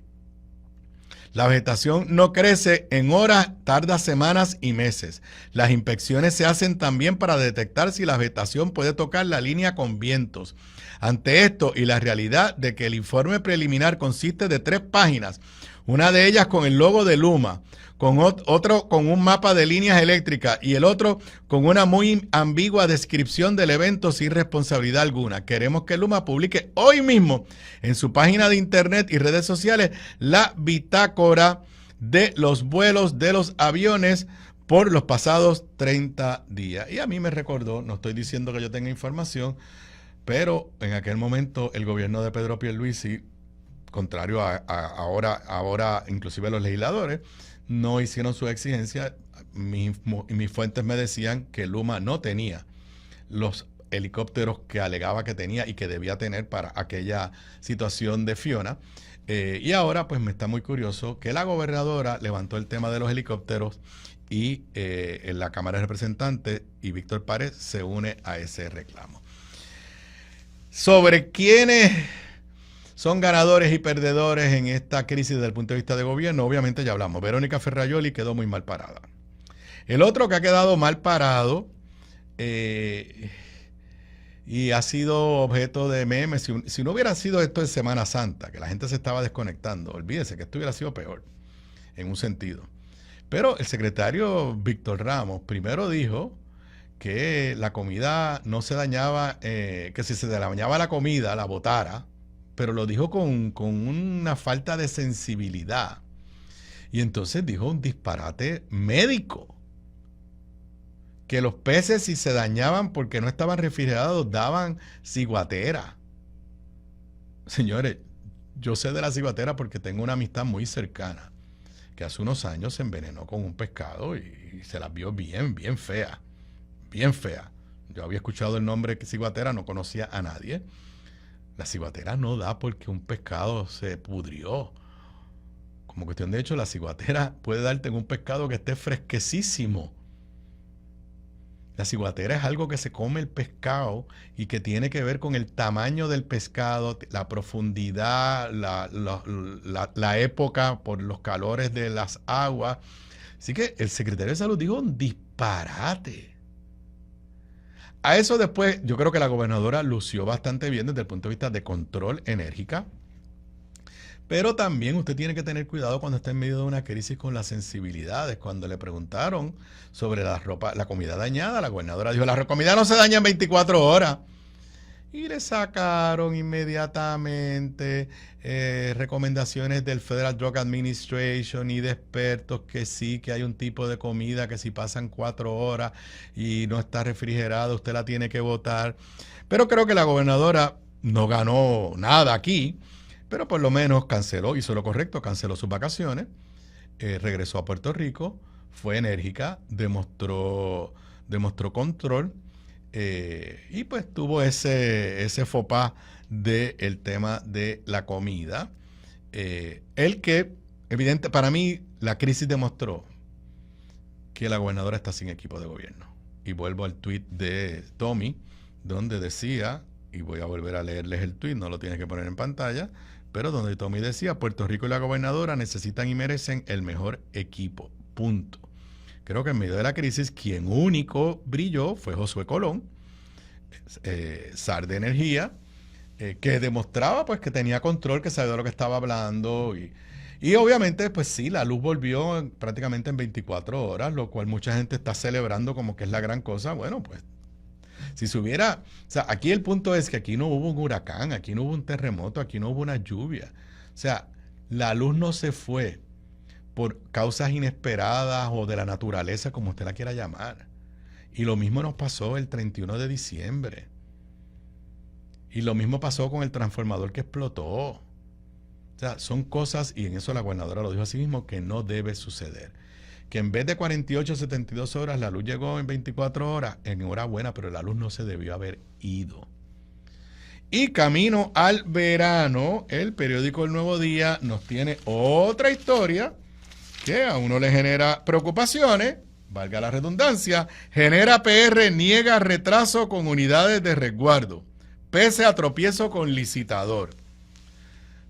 La vegetación no crece en horas, tarda semanas y meses. Las inspecciones se hacen también para detectar si la vegetación puede tocar la línea con vientos. Ante esto y la realidad de que el informe preliminar consiste de 3 páginas, una de ellas con el logo de Luma, con otro con un mapa de líneas eléctricas y el otro con una muy ambigua descripción del evento sin responsabilidad alguna. Queremos que Luma publique hoy mismo en su página de internet y redes sociales la bitácora de los vuelos de los aviones por los pasados 30 días. Y a mí me recordó, no estoy diciendo que yo tenga información, pero en aquel momento el gobierno de Pedro Pierluisi, contrario a ahora inclusive los legisladores, no hicieron su exigencia. Mis fuentes me decían que Luma no tenía los helicópteros que alegaba que tenía y que debía tener para aquella situación de Fiona. Y ahora pues me está muy curioso que la gobernadora levantó el tema de los helicópteros y en la Cámara de Representantes y Víctor Párez se une a ese reclamo. Sobre quiénes son ganadores y perdedores en esta crisis desde el punto de vista de gobierno, obviamente ya hablamos. Verónica Ferrajoli quedó muy mal parada. El otro que ha quedado mal parado y ha sido objeto de memes, si no hubiera sido esto en Semana Santa, que la gente se estaba desconectando, olvídese que esto hubiera sido peor, en un sentido. Pero el secretario Víctor Ramos primero dijo que la comida no se dañaba, que si se dañaba la comida, la botara, pero lo dijo con una falta de sensibilidad. Y entonces dijo un disparate médico. Que los peces, si se dañaban porque no estaban refrigerados, daban ciguatera. Señores, yo sé de la ciguatera porque tengo una amistad muy cercana que hace unos años se envenenó con un pescado y se la vio bien fea. Bien fea. Yo había escuchado el nombre ciguatera, no conocía a nadie. La ciguatera no da porque un pescado se pudrió. Como cuestión de hecho, la ciguatera puede darte en un pescado que esté fresquecísimo. La ciguatera es algo que se come el pescado y que tiene que ver con el tamaño del pescado, la profundidad, la época por los calores de las aguas. Así que el secretario de Salud dijo un disparate. A eso después, yo creo que la gobernadora lució bastante bien desde el punto de vista de control enérgica, pero también usted tiene que tener cuidado cuando está en medio de una crisis con las sensibilidades. Cuando le preguntaron sobre la comida dañada, la gobernadora dijo, la comida no se daña en 24 horas. Y le sacaron inmediatamente recomendaciones del Federal Drug Administration y de expertos que sí, que hay un tipo de comida que si pasan 4 horas y no está refrigerada, usted la tiene que botar. Pero creo que la gobernadora no ganó nada aquí, pero por lo menos hizo lo correcto, canceló sus vacaciones, regresó a Puerto Rico, fue enérgica, demostró control. Y pues tuvo ese faux pas del tema de la comida. El que, evidente, para mí, la crisis demostró que la gobernadora está sin equipo de gobierno. Y vuelvo al tuit de Tommy, donde decía, y voy a volver a leerles el tuit, no lo tienes que poner en pantalla, pero donde Tommy decía, Puerto Rico y la gobernadora necesitan y merecen el mejor equipo. Punto. Creo que en medio de la crisis, quien único brilló fue Josué Colón, SAR de Energía, que demostraba pues que tenía control, que sabía de lo que estaba hablando. Y obviamente, pues sí, la luz volvió prácticamente en 24 horas, lo cual mucha gente está celebrando como que es la gran cosa. Bueno, pues, si se hubiera... O sea, aquí el punto es que aquí no hubo un huracán, aquí no hubo un terremoto, aquí no hubo una lluvia. O sea, la luz no se fue por causas inesperadas o de la naturaleza, como usted la quiera llamar. Y lo mismo nos pasó el 31 de diciembre. Y lo mismo pasó con el transformador que explotó. O sea, son cosas, y en eso la gobernadora lo dijo así mismo, que no debe suceder. Que en vez de 48 o 72 horas, la luz llegó en 24 horas, enhorabuena, pero la luz no se debió haber ido. Y camino al verano, el periódico El Nuevo Día nos tiene otra historia que a uno le genera preocupaciones, valga la redundancia. Genera PR niega retraso con unidades de resguardo, pese a tropiezo con licitador.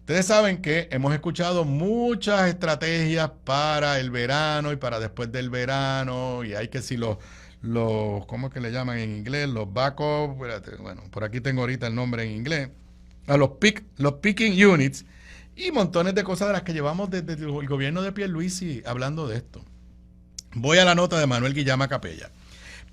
Ustedes saben que hemos escuchado muchas estrategias para el verano y para después del verano, y hay que si los ¿cómo es que le llaman en inglés? Los backup, bueno, por aquí tengo ahorita el nombre en inglés, los picking units, y montones de cosas de las que llevamos desde el gobierno de Pierluisi hablando de esto. Voy a la nota de Manuel Guillama Capella.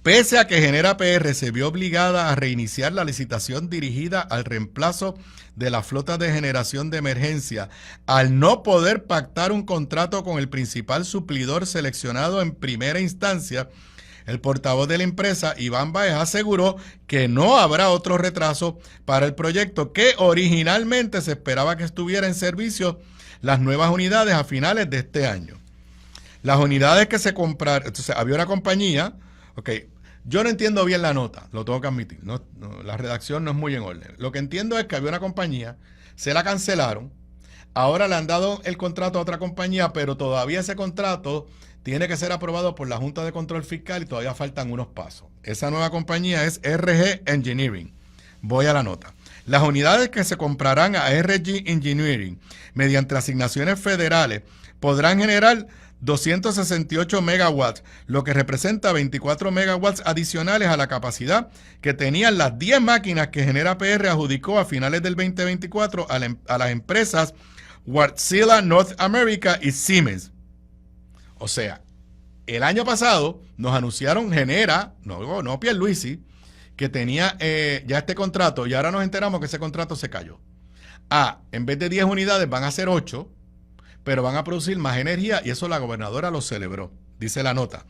Pese a que Genera PR se vio obligada a reiniciar la licitación dirigida al reemplazo de la flota de generación de emergencia, al no poder pactar un contrato con el principal suplidor seleccionado en primera instancia, el portavoz de la empresa, Iván Báez, aseguró que no habrá otro retraso para el proyecto, que originalmente se esperaba que estuviera en servicio las nuevas unidades a finales de este año. Las unidades que se compraron, entonces había una compañía, yo no entiendo bien la nota, lo tengo que admitir, la redacción no es muy en orden. Lo que entiendo es que había una compañía, se la cancelaron, ahora le han dado el contrato a otra compañía, pero todavía ese contrato tiene que ser aprobado por la Junta de Control Fiscal y todavía faltan unos pasos. Esa nueva compañía es RG Engineering. Voy a la nota. Las unidades que se comprarán a RG Engineering mediante asignaciones federales podrán generar 268 megawatts, lo que representa 24 megawatts adicionales a la capacidad que tenían las 10 máquinas que Genera PR adjudicó a finales del 2024 a las empresas Wärtsilä North America y Siemens. O sea, el año pasado nos anunciaron Genera, no Pierluisi, que tenía ya este contrato, y ahora nos enteramos que ese contrato se cayó. En vez de 10 unidades van a ser 8, pero van a producir más energía, y eso la gobernadora lo celebró, dice la nota.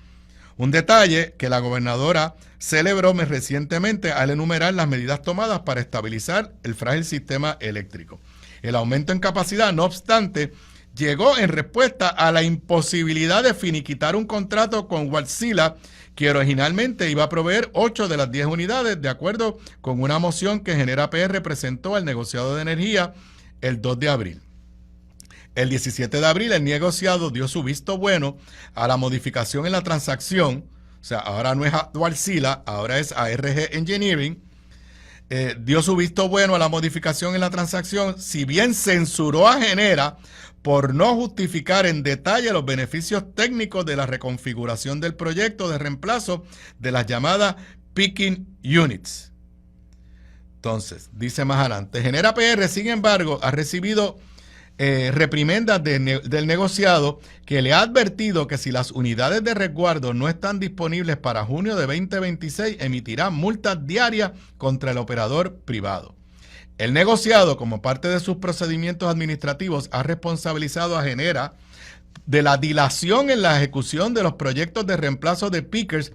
Un detalle que la gobernadora celebró recientemente al enumerar las medidas tomadas para estabilizar el frágil sistema eléctrico. El aumento en capacidad, no obstante, llegó en respuesta a la imposibilidad de finiquitar un contrato con Wärtsilä, que originalmente iba a proveer 8 de las 10 unidades, de acuerdo con una moción que Genera PR presentó al negociado de energía el 2 de abril. El 17 de abril, el negociado dio su visto bueno a la modificación en la transacción, o sea, ahora no es a Wärtsilä, ahora es a RG Engineering. Dio su visto bueno a la modificación en la transacción, si bien censuró a Genera por no justificar en detalle los beneficios técnicos de la reconfiguración del proyecto de reemplazo de las llamadas picking units. Entonces, dice más adelante, Genera PR, sin embargo, ha recibido reprimendas del negociado, que le ha advertido que si las unidades de resguardo no están disponibles para junio de 2026, emitirá multas diarias contra el operador privado. El negociado, como parte de sus procedimientos administrativos, ha responsabilizado a Genera de la dilación en la ejecución de los proyectos de reemplazo de pickers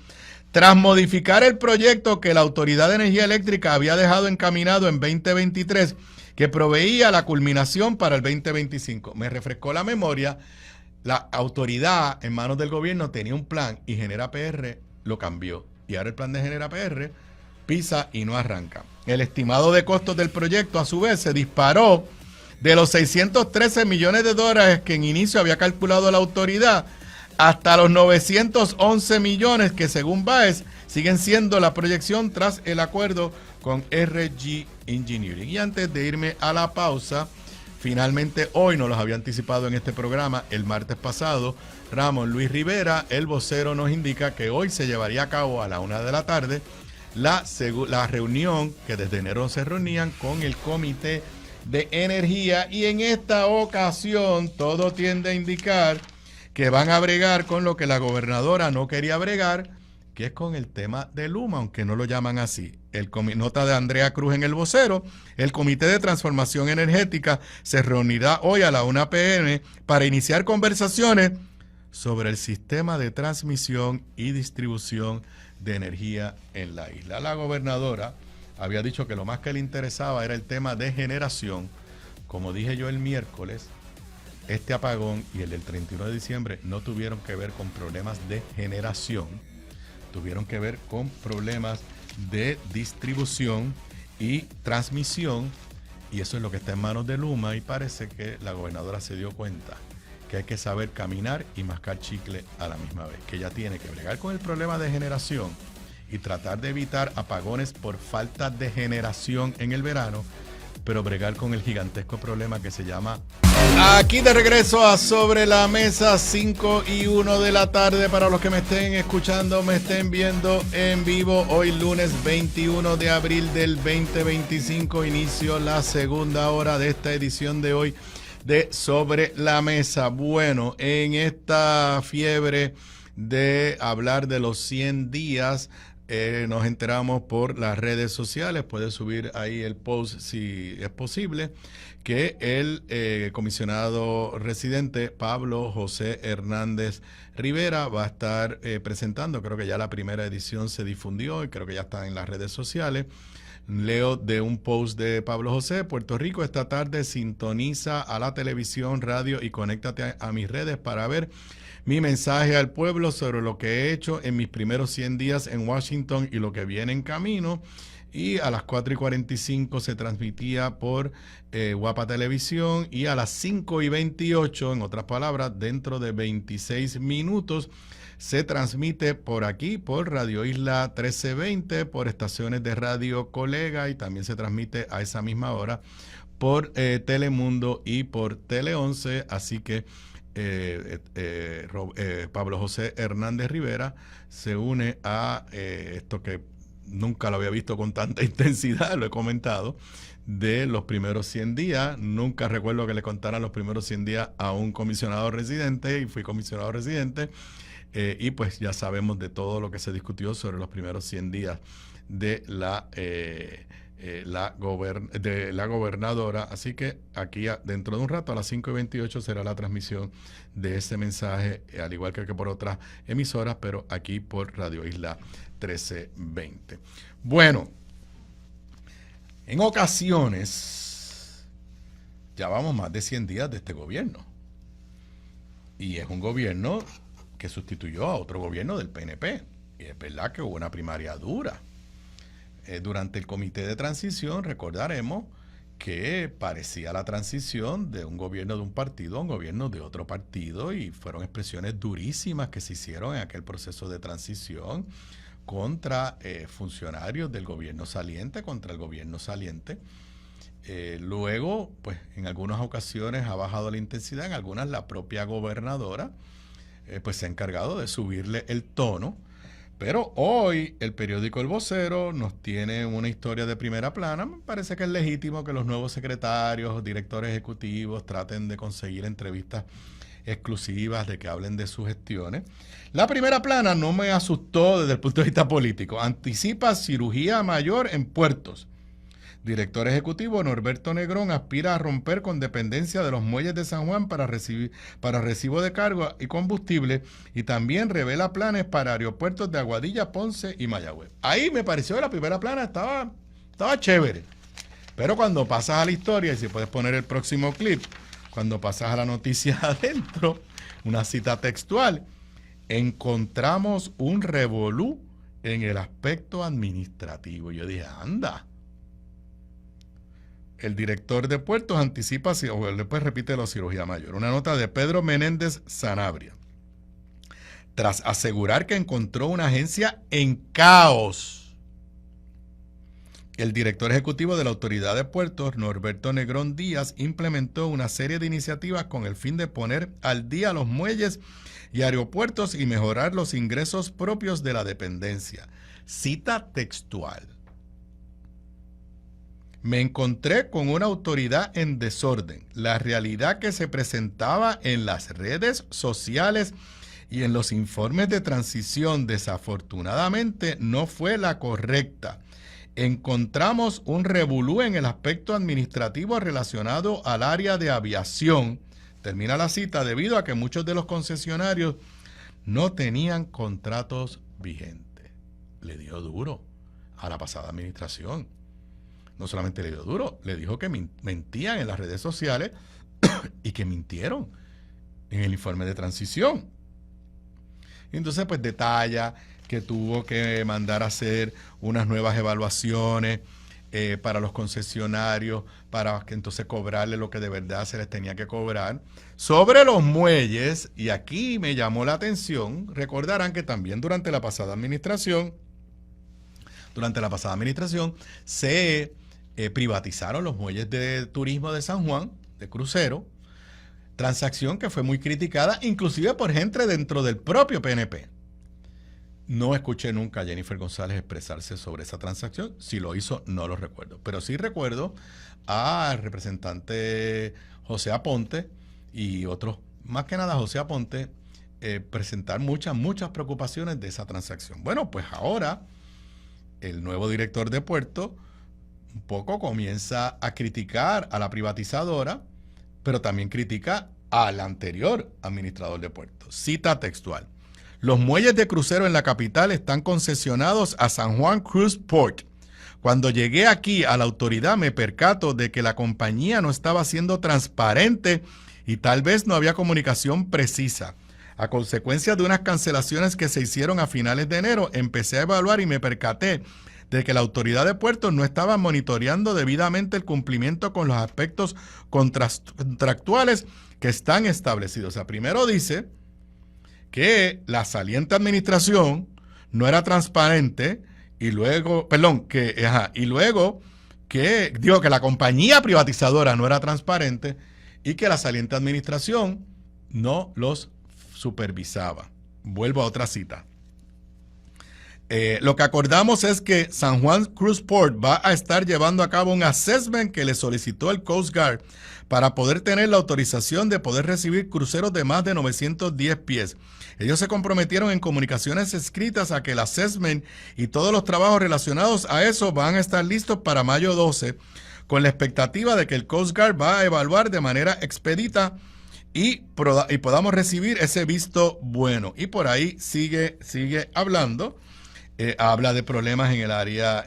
tras modificar el proyecto que la Autoridad de Energía Eléctrica había dejado encaminado en 2023, que proveía la culminación para el 2025. Me refrescó la memoria, la autoridad en manos del gobierno tenía un plan y Genera PR lo cambió. Y ahora el plan de Genera PR pisa y no arranca. El estimado de costos del proyecto, a su vez, se disparó de los 613 millones de dólares que en inicio había calculado la autoridad hasta los 911 millones que, según Báez, siguen siendo la proyección tras el acuerdo con RG Engineering. Y antes de irme a la pausa, finalmente hoy nos los había anticipado en este programa el martes pasado, Ramón Luis Rivera, el vocero, nos indica que hoy se llevaría a cabo a la 1 de la tarde la reunión que desde enero se reunían con el Comité de Energía, y en esta ocasión todo tiende a indicar que van a bregar con lo que la gobernadora no quería bregar, que es con el tema de Luma, aunque no lo llaman así. Nota de Andrea Cruz en El Vocero: el Comité de Transformación Energética se reunirá hoy a la 1 p.m. para iniciar conversaciones sobre el sistema de transmisión y distribución de energía en la isla. La gobernadora había dicho que lo más que le interesaba era el tema de generación. Como dije yo el miércoles, este apagón y el del 31 de diciembre no tuvieron que ver con problemas de generación, tuvieron que ver con problemas de distribución y transmisión, y eso es lo que está en manos de Luma, y parece que la gobernadora se dio cuenta que hay que saber caminar y mascar chicle a la misma vez, que ella tiene que bregar con el problema de generación y tratar de evitar apagones por falta de generación en el verano, pero bregar con el gigantesco problema que se llama... Aquí de regreso a Sobre la Mesa, 5:01 de la tarde, para los que me estén escuchando, me estén viendo en vivo. Hoy lunes 21 de abril del 2025, inicio la segunda hora de esta edición de hoy de Sobre la Mesa. Bueno, en esta fiebre de hablar de los 100 días, nos enteramos por las redes sociales, puede subir ahí el post si es posible, que el comisionado residente Pablo José Hernández Rivera va a estar presentando, creo que ya la primera edición se difundió y creo que ya está en las redes sociales. Leo de un post de Pablo José: Puerto Rico esta tarde sintoniza a la televisión, radio y conéctate a mis redes para ver mi mensaje al pueblo sobre lo que he hecho en mis primeros 100 días en Washington y lo que viene en camino. Y a las 4:45 se transmitía por Guapa Televisión, y a las 5:28, en otras palabras, dentro de 26 minutos, se transmite por aquí, por Radio Isla 1320, por estaciones de Radio Colega, y también se transmite a esa misma hora por Telemundo y por Tele 11. Así que Pablo José Hernández Rivera se une a esto que nunca lo había visto con tanta intensidad, lo he comentado, de los primeros 100 días. Nunca recuerdo que le contaran los primeros 100 días a un comisionado residente, y fui comisionado residente, y pues ya sabemos de todo lo que se discutió sobre los primeros 100 días de la gobernadora. Así que aquí dentro de un rato, a las 5:28, será la transmisión de ese mensaje, al igual que por otras emisoras, pero aquí por Radio Isla 1320. Bueno, en ocasiones ya vamos más de 100 días de este gobierno, y es un gobierno que sustituyó a otro gobierno del PNP, y es verdad que hubo una primaria dura. Durante el comité de transición recordaremos que parecía la transición de un gobierno de un partido a un gobierno de otro partido, y fueron expresiones durísimas que se hicieron en aquel proceso de transición contra funcionarios del gobierno saliente, contra el gobierno saliente. Luego, pues en algunas ocasiones ha bajado la intensidad, en algunas la propia gobernadora pues se ha encargado de subirle el tono. Pero hoy el periódico El Vocero nos tiene una historia de primera plana. Me parece que es legítimo que los nuevos secretarios, directores ejecutivos traten de conseguir entrevistas exclusivas, de que hablen de sus gestiones. La primera plana no me asustó desde el punto de vista político. Anticipa cirugía mayor en puertos. Director ejecutivo Norberto Negrón aspira a romper con dependencia de los muelles de San Juan para recibo de carga y combustible, y también revela planes para aeropuertos de Aguadilla, Ponce y Mayagüez. Ahí me pareció que la primera plana estaba chévere. Pero cuando pasas a la historia, y si puedes poner el próximo clip, cuando pasas a la noticia adentro, una cita textual: encontramos un revolú en el aspecto administrativo. Yo dije, anda. El director de puertos anticipa, o después repite la cirugía mayor. Una nota de Pedro Menéndez Sanabria. Tras asegurar que encontró una agencia en caos, el director ejecutivo de la Autoridad de Puertos, Norberto Negrón Díaz, implementó una serie de iniciativas con el fin de poner al día los muelles y aeropuertos y mejorar los ingresos propios de la dependencia. Cita textual: me encontré con una autoridad en desorden. La realidad que se presentaba en las redes sociales y en los informes de transición desafortunadamente no fue la correcta. Encontramos un revolú en el aspecto administrativo relacionado al área de aviación. Termina la cita, debido a que muchos de los concesionarios no tenían contratos vigentes. Le dio duro a la pasada administración. No solamente le dio duro, le dijo que mentían en las redes sociales y que mintieron en el informe de transición. Entonces, pues detalla que tuvo que mandar a hacer unas nuevas evaluaciones para los concesionarios, para que entonces cobrarle lo que de verdad se les tenía que cobrar. Sobre los muelles, y aquí me llamó la atención, recordarán que también durante la pasada administración se privatizaron los muelles de turismo de San Juan, de crucero, transacción que fue muy criticada, inclusive por gente dentro del propio PNP. No escuché nunca a Jennifer González expresarse sobre esa transacción. Si lo hizo, no lo recuerdo. Pero sí recuerdo al representante José Aponte y otros, más que nada José Aponte, presentar muchas preocupaciones de esa transacción. Bueno, pues ahora el nuevo director de puerto un poco comienza a criticar a la privatizadora, pero también critica al anterior administrador de puertos. Cita textual: los muelles de crucero en la capital están concesionados a San Juan Cruise Port. Cuando llegué aquí a la autoridad me percato de que la compañía no estaba siendo transparente y tal vez no había comunicación precisa. A consecuencia de unas cancelaciones que se hicieron a finales de enero, empecé a evaluar y me percaté de que la autoridad de puertos no estaba monitoreando debidamente el cumplimiento con los aspectos contractuales que están establecidos. O sea, primero dice que la saliente administración no era transparente y luego, que la compañía privatizadora no era transparente y que la saliente administración no los supervisaba. Vuelvo a otra cita. Lo que acordamos es que San Juan Cruise Port va a estar llevando a cabo un assessment que le solicitó el Coast Guard para poder tener la autorización de poder recibir cruceros de más de 910 pies. Ellos se comprometieron en comunicaciones escritas a que el assessment y todos los trabajos relacionados a eso van a estar listos para mayo 12, con la expectativa de que el Coast Guard va a evaluar de manera expedita y podamos recibir ese visto bueno. Y por ahí sigue hablando. Habla de problemas en el área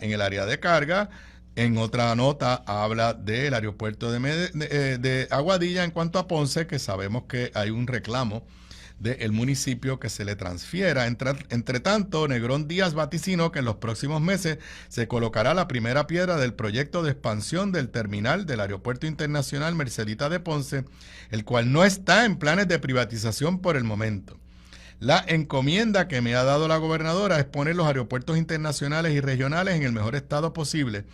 de carga. En otra nota habla del aeropuerto de Aguadilla en cuanto a Ponce, que sabemos que hay un reclamo del municipio que se le transfiera. Entre tanto, Negrón Díaz vaticinó que en los próximos meses se colocará la primera piedra del proyecto de expansión del terminal del Aeropuerto Internacional Mercedita de Ponce, el cual no está en planes de privatización por el momento. La encomienda que me ha dado la gobernadora es poner los aeropuertos internacionales y regionales en el mejor estado posible.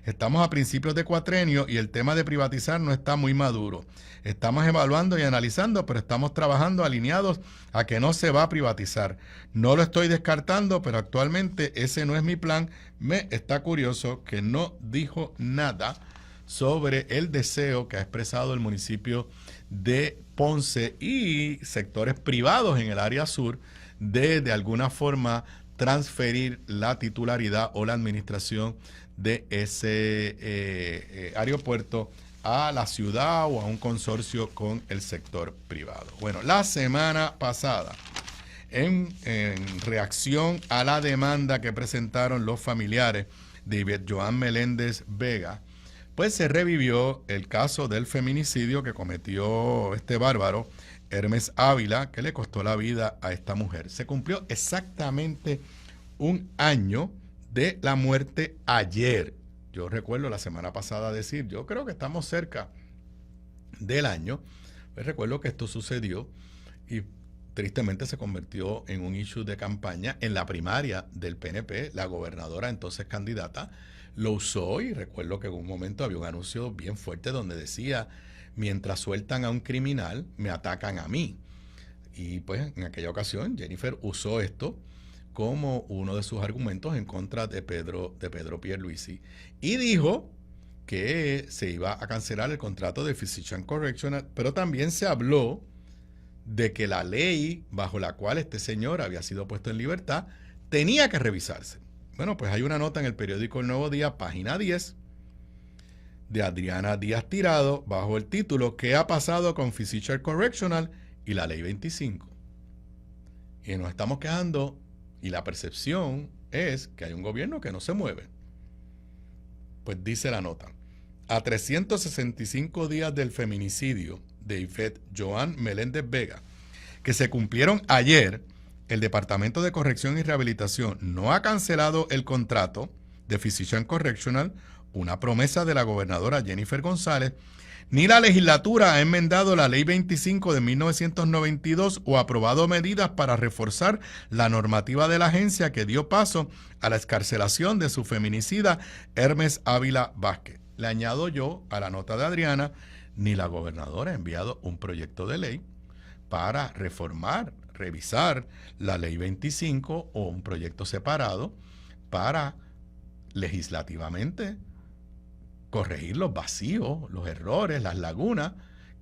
Estamos a principios de cuatrenio y el tema de privatizar no está muy maduro. Estamos evaluando y analizando, pero estamos trabajando alineados a que no se va a privatizar. No lo estoy descartando, pero actualmente ese no es mi plan. Me está curioso que no dijo nada sobre el deseo que ha expresado el municipio de Ponce y sectores privados en el área sur de alguna forma transferir la titularidad o la administración de ese aeropuerto a la ciudad o a un consorcio con el sector privado. Bueno, la semana pasada, en reacción a la demanda que presentaron los familiares de Ivette Joan Meléndez Vega, pues se revivió el caso del feminicidio que cometió este bárbaro, Hermes Ávila, que le costó la vida a esta mujer. Se cumplió exactamente un año de la muerte ayer. Yo recuerdo la semana pasada decir, yo creo que estamos cerca del año. Pues recuerdo que esto sucedió y tristemente se convirtió en un issue de campaña en la primaria del PNP. La gobernadora, entonces candidata, lo usó y recuerdo que en un momento había un anuncio bien fuerte donde decía, mientras sueltan a un criminal, me atacan a mí. Y pues en aquella ocasión Jennifer usó esto como uno de sus argumentos en contra de Pedro Pierluisi y dijo que se iba a cancelar el contrato de Physician Correctional, pero también se habló de que la ley bajo la cual este señor había sido puesto en libertad tenía que revisarse. Bueno, pues hay una nota en el periódico El Nuevo Día, página 10, de Adriana Díaz Tirado, bajo el título ¿Qué ha pasado con Physicians Correctional y la Ley 25? Y nos estamos quejando y la percepción es que hay un gobierno que no se mueve. Pues dice la nota, a 365 días del feminicidio de Yvette Joan Meléndez Vega, que se cumplieron ayer, el Departamento de Corrección y Rehabilitación no ha cancelado el contrato de Physicians Correctional, una promesa de la gobernadora Jennifer González, ni la legislatura ha enmendado la Ley 25 de 1992 o aprobado medidas para reforzar la normativa de la agencia que dio paso a la excarcelación de su feminicida Hermes Ávila Vázquez. Le añado yo a la nota de Adriana, ni la gobernadora ha enviado un proyecto de ley para reformar, revisar la Ley 25 o un proyecto separado para legislativamente corregir los vacíos, los errores, las lagunas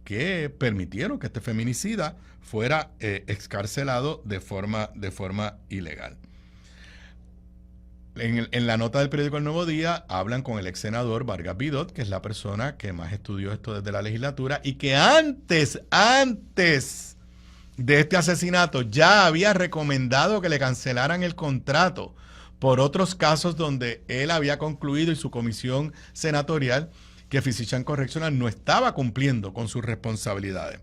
que permitieron que este feminicida fuera excarcelado de forma ilegal. En la nota del periódico El Nuevo Día hablan con el ex senador Vargas Vidot, que es la persona que más estudió esto desde la legislatura y que antes de este asesinato ya había recomendado que le cancelaran el contrato por otros casos donde él había concluido y su comisión senatorial que Physicians Correctional no estaba cumpliendo con sus responsabilidades.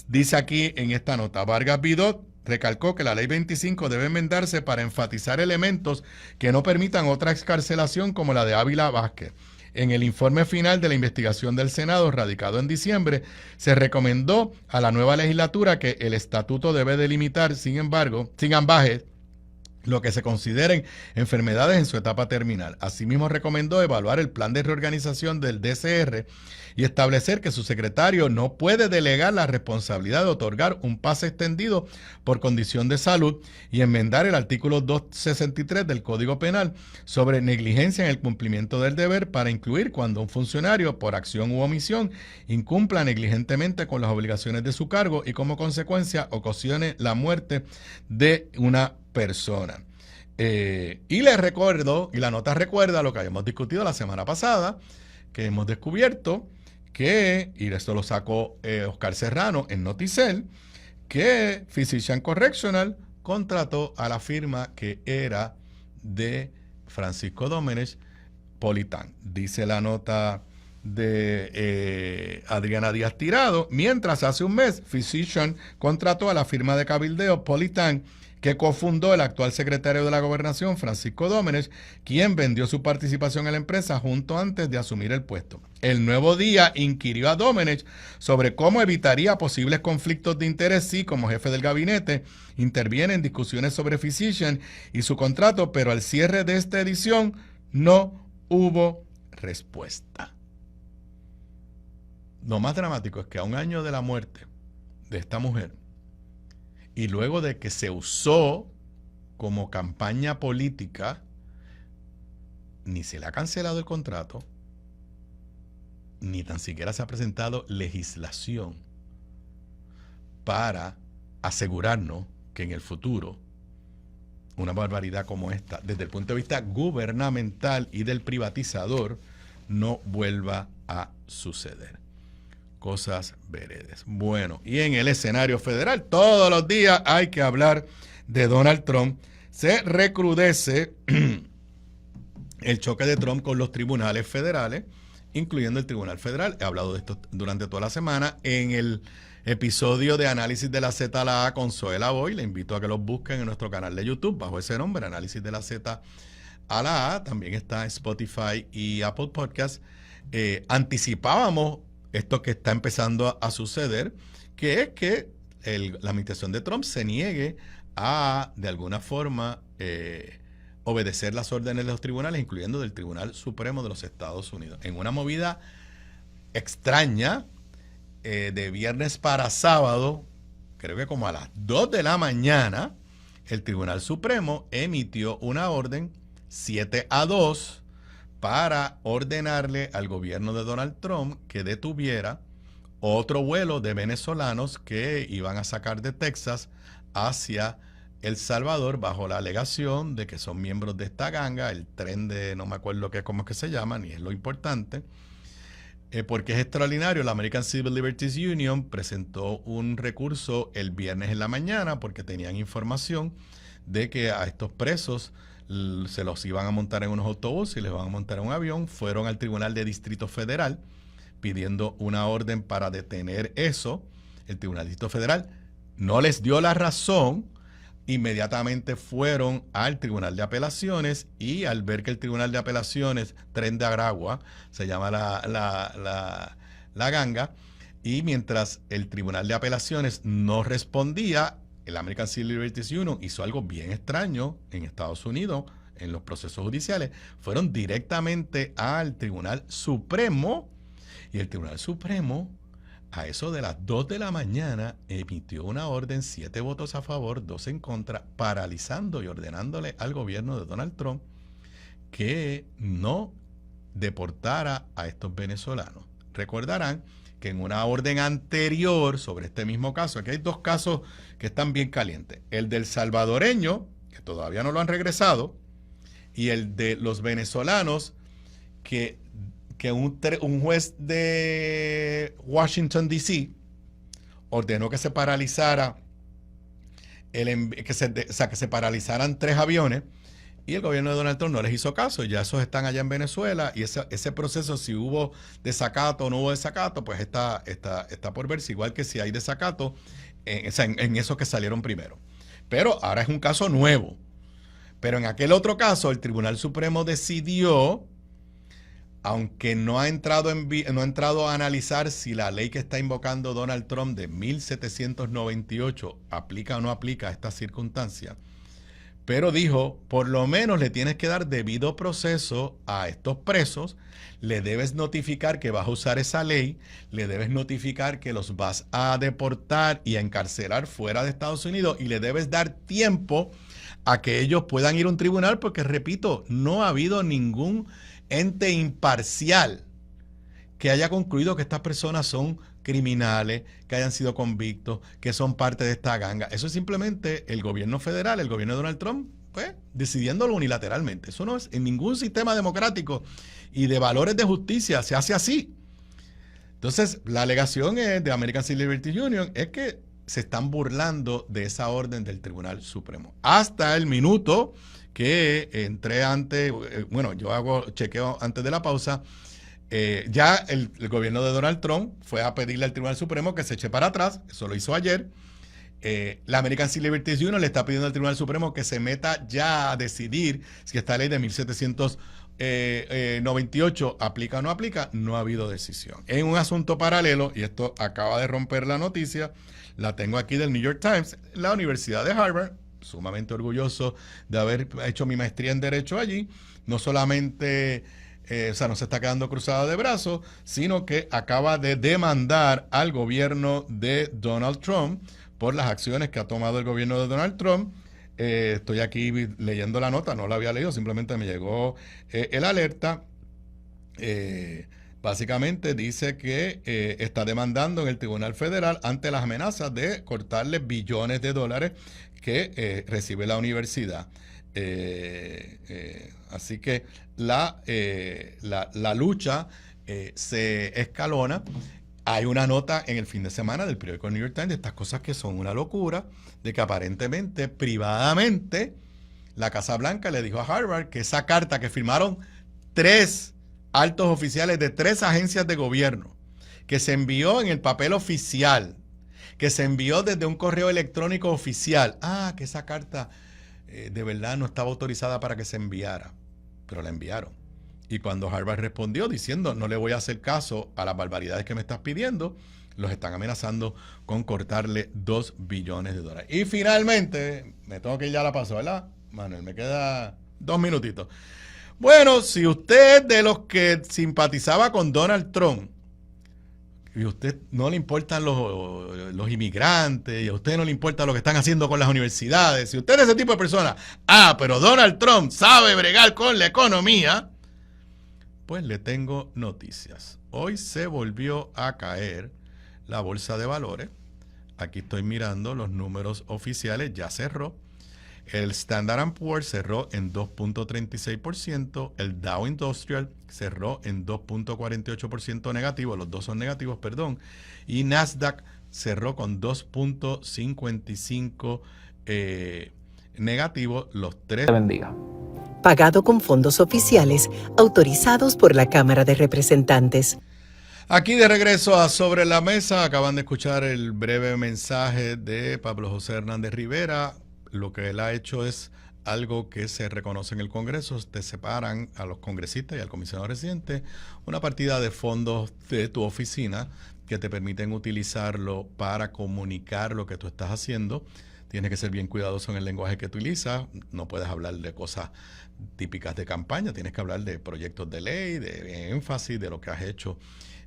Dice aquí en esta nota, Vargas Vidot recalcó que la Ley 25 debe enmendarse para enfatizar elementos que no permitan otra excarcelación como la de Ávila Vázquez. En el informe final de la investigación del Senado, radicado en diciembre, se recomendó a la nueva legislatura que el estatuto debe delimitar, sin ambajes, lo que se consideren enfermedades en su etapa terminal. Asimismo, recomendó evaluar el plan de reorganización del DCR y establecer que su secretario no puede delegar la responsabilidad de otorgar un pase extendido por condición de salud y enmendar el artículo 263 del Código Penal sobre negligencia en el cumplimiento del deber para incluir cuando un funcionario, por acción u omisión, incumpla negligentemente con las obligaciones de su cargo y como consecuencia ocasione la muerte de una persona. Y les recuerdo, y la nota recuerda lo que habíamos discutido la semana pasada, que hemos descubierto que, y esto lo sacó Oscar Serrano en Noticel, que Physicians Correctional contrató a la firma que era de Francisco Domenech, Politán. Dice la nota de Adriana Díaz Tirado, mientras hace un mes Physicians contrató a la firma de cabildeo Politán, que cofundó el actual secretario de la Gobernación, Francisco Domenech, quien vendió su participación en la empresa junto antes de asumir el puesto. El Nuevo Día inquirió a Domenech sobre cómo evitaría posibles conflictos de interés si, como jefe del gabinete, interviene en discusiones sobre Physicians y su contrato, pero al cierre de esta edición no hubo respuesta. Lo más dramático es que a un año de la muerte de esta mujer, y luego de que se usó como campaña política, ni se le ha cancelado el contrato, ni tan siquiera se ha presentado legislación para asegurarnos que en el futuro una barbaridad como esta, desde el punto de vista gubernamental y del privatizador, no vuelva a suceder. Cosas veredes. Bueno, y en el escenario federal, todos los días hay que hablar de Donald Trump. Se recrudece el choque de Trump con los tribunales federales, incluyendo el Tribunal Federal. He hablado de esto durante toda la semana en el episodio de Análisis de la Z a la A con Zoe Lavoy. Le invito a que los busquen en nuestro canal de YouTube bajo ese nombre, Análisis de la Z a la A. También está en Spotify y Apple Podcasts. Anticipábamos esto que está empezando a suceder, que es que la administración de Trump se niegue a, de alguna forma, obedecer las órdenes de los tribunales, incluyendo del Tribunal Supremo de los Estados Unidos. En una movida extraña, de viernes para sábado, creo que como a las 2 de la mañana, el Tribunal Supremo emitió una orden 7-2 para ordenarle al gobierno de Donald Trump que detuviera otro vuelo de venezolanos que iban a sacar de Texas hacia El Salvador bajo la alegación de que son miembros de esta ganga, el tren de no me acuerdo cómo es que se llama, ni es lo importante. Porque es extraordinario, la American Civil Liberties Union presentó un recurso el viernes en la mañana porque tenían información de que a estos presos se los iban a montar en unos autobuses y les van a montar en un avión. Fueron al Tribunal de Distrito Federal pidiendo una orden para detener eso. El Tribunal de Distrito Federal no les dio la razón. Inmediatamente fueron al Tribunal de Apelaciones y al ver que el Tribunal de Apelaciones, Tren de Aragua, se llama la ganga, y mientras el Tribunal de Apelaciones no respondía, el American Civil Liberties Union hizo algo bien extraño en Estados Unidos, en los procesos judiciales, fueron directamente al Tribunal Supremo, y el Tribunal Supremo, a eso de las 2 de la mañana, emitió una orden, 7 votos a favor, 2 en contra, paralizando y ordenándole al gobierno de Donald Trump que no deportara a estos venezolanos. Recordarán que en una orden anterior sobre este mismo caso, aquí hay 2 casos que están bien calientes, el del salvadoreño, que todavía no lo han regresado, y el de los venezolanos que un juez de Washington, D.C. ordenó que se paralizara, que se paralizaran 3 aviones, y el gobierno de Donald Trump no les hizo caso. Ya esos están allá en Venezuela, y ese proceso, si hubo desacato o no hubo desacato, pues está por verse, igual que si hay desacato en esos que salieron primero. Pero ahora es un caso nuevo. Pero en aquel otro caso, el Tribunal Supremo decidió, aunque no ha entrado a analizar si la ley que está invocando Donald Trump de 1798 aplica o no aplica a esta circunstancia, pero dijo, por lo menos le tienes que dar debido proceso a estos presos, le debes notificar que vas a usar esa ley, le debes notificar que los vas a deportar y a encarcelar fuera de Estados Unidos, y le debes dar tiempo a que ellos puedan ir a un tribunal, porque, repito, no ha habido ningún ente imparcial que haya concluido que estas personas son criminales, que hayan sido convictos, que son parte de esta ganga. Eso es simplemente el gobierno federal, el gobierno de Donald Trump, pues, decidiéndolo unilateralmente. Eso no es en ningún sistema democrático y de valores de justicia se hace así. Entonces, la alegación de American Civil Liberties Union es que se están burlando de esa orden del Tribunal Supremo. Hasta el minuto que entré antes, yo hago chequeo antes de la pausa, ya el gobierno de Donald Trump fue a pedirle al Tribunal Supremo que se eche para atrás, eso lo hizo ayer. La American Civil Liberties Union le está pidiendo al Tribunal Supremo que se meta ya a decidir si esta ley de 1798 aplica o no aplica. No ha habido decisión. En un asunto paralelo, y esto acaba de romper la noticia, la tengo aquí del New York Times, la Universidad de Harvard, sumamente orgulloso de haber hecho mi maestría en Derecho allí, no solamente, no se está quedando cruzada de brazos, sino que acaba de demandar al gobierno de Donald Trump por las acciones que ha tomado el gobierno de Donald Trump. Estoy aquí leyendo la nota, no la había leído, simplemente me llegó el alerta. Básicamente dice que está demandando en el Tribunal Federal ante las amenazas de cortarle billones de dólares que recibe la universidad. Así que la lucha se escalona. Hay una nota en el fin de semana del periódico New York Times de estas cosas que son una locura, de que aparentemente, privadamente, la Casa Blanca le dijo a Harvard que esa carta que firmaron 3 altos oficiales de 3 agencias de gobierno, que se envió en el papel oficial, que se envió desde un correo electrónico oficial, que esa carta de verdad no estaba autorizada para que se enviara, pero la enviaron. Y cuando Harvard respondió diciendo, no le voy a hacer caso a las barbaridades que me estás pidiendo, los están amenazando con cortarle $2 billones. Y finalmente, me tengo que ir ya a la pausa, ¿verdad, Manuel? Me queda 2 minutitos. Bueno, si usted es de los que simpatizaba con Donald Trump, y a usted no le importan los inmigrantes, y a usted no le importa lo que están haciendo con las universidades, si usted es ese tipo de persona, pero Donald Trump sabe bregar con la economía, pues le tengo noticias. Hoy se volvió a caer la bolsa de valores. Aquí estoy mirando los números oficiales, ya cerró. El Standard & Poor's cerró en 2.36%, el Dow Industrial cerró en 2.48% negativo, los dos son negativos, perdón, y Nasdaq cerró con 2.55 negativo, los tres. Te bendiga. Pagado con fondos oficiales autorizados por la Cámara de Representantes. Aquí de regreso a Sobre la Mesa, acaban de escuchar el breve mensaje de Pablo José Hernández Rivera. Lo que él ha hecho es algo que se reconoce en el Congreso. Te separan a los congresistas y al comisionado residente una partida de fondos de tu oficina que te permiten utilizarlo para comunicar lo que tú estás haciendo. Tienes que ser bien cuidadoso en el lenguaje que utilizas. No puedes hablar de cosas típicas de campaña. Tienes que hablar de proyectos de ley, de énfasis, de lo que has hecho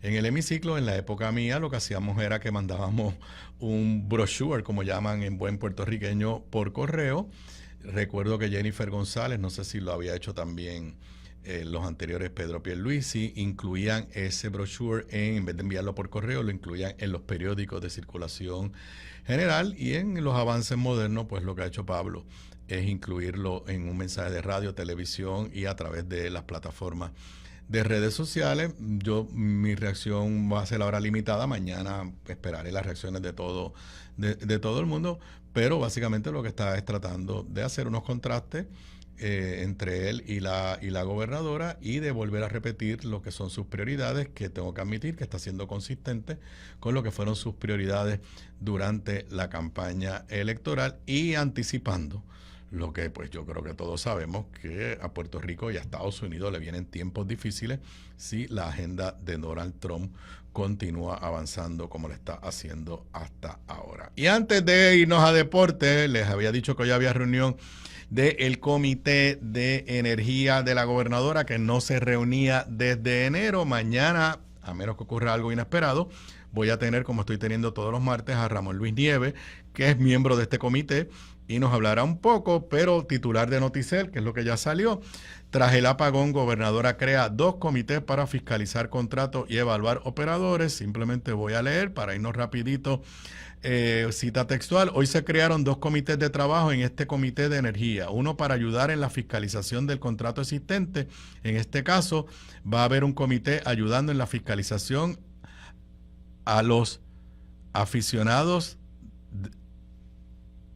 en el hemiciclo. En la época mía lo que hacíamos era que mandábamos un brochure, como llaman en buen puertorriqueño, por correo. Recuerdo que Jennifer González, no sé si lo había hecho también los anteriores Pedro Pierluisi, incluían ese brochure en vez de enviarlo por correo, lo incluían en los periódicos de circulación general, y en los avances modernos, pues lo que ha hecho Pablo es incluirlo en un mensaje de radio, televisión y a través de las plataformas de redes sociales. Mi reacción va a ser ahora limitada. Mañana esperaré las reacciones de todo el mundo, pero básicamente lo que está es tratando de hacer unos contrastes entre él y la gobernadora, y de volver a repetir lo que son sus prioridades, que tengo que admitir que está siendo consistente con lo que fueron sus prioridades durante la campaña electoral, y anticipando lo que pues yo creo que todos sabemos, que a Puerto Rico y a Estados Unidos le vienen tiempos difíciles si la agenda de Donald Trump continúa avanzando como lo está haciendo hasta ahora. Y antes de irnos a deporte, les había dicho que hoy había reunión del Comité de Energía de la Gobernadora, que no se reunía desde enero. Mañana, a menos que ocurra algo inesperado, voy a tener, como estoy teniendo todos los martes, a Ramón Luis Nieves, que es miembro de este comité, y nos hablará un poco, pero titular de Noticel, que es lo que ya salió. Tras el apagón, gobernadora crea 2 comités para fiscalizar contratos y evaluar operadores. Simplemente voy a leer para irnos rapidito. Cita textual: hoy se crearon 2 comités de trabajo en este comité de energía, uno para ayudar en la fiscalización del contrato existente. En este caso va a haber un comité ayudando en la fiscalización a los aficionados,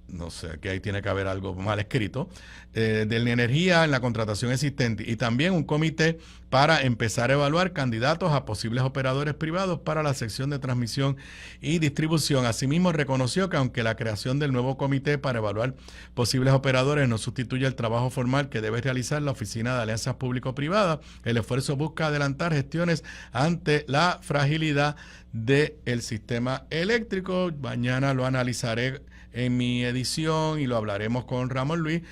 no sé, que ahí tiene que haber algo mal escrito, de la energía en la contratación existente, y también un comité para empezar a evaluar candidatos a posibles operadores privados para la sección de transmisión y distribución. Asimismo, reconoció que aunque la creación del nuevo comité para evaluar posibles operadores no sustituye el trabajo formal que debe realizar la Oficina de Alianzas Público-Privadas, el esfuerzo busca adelantar gestiones ante la fragilidad del sistema eléctrico. Mañana lo analizaré en mi edición y lo hablaremos con Ramón Luis,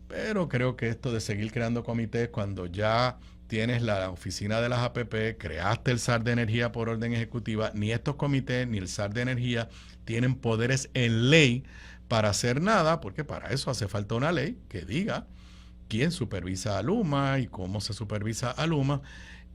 pero creo que esto de seguir creando comités cuando ya tienes la oficina de las APP, creaste el SAR de Energía por orden ejecutiva, ni estos comités ni el SAR de Energía tienen poderes en ley para hacer nada, porque para eso hace falta una ley que diga quién supervisa a Luma y cómo se supervisa a Luma,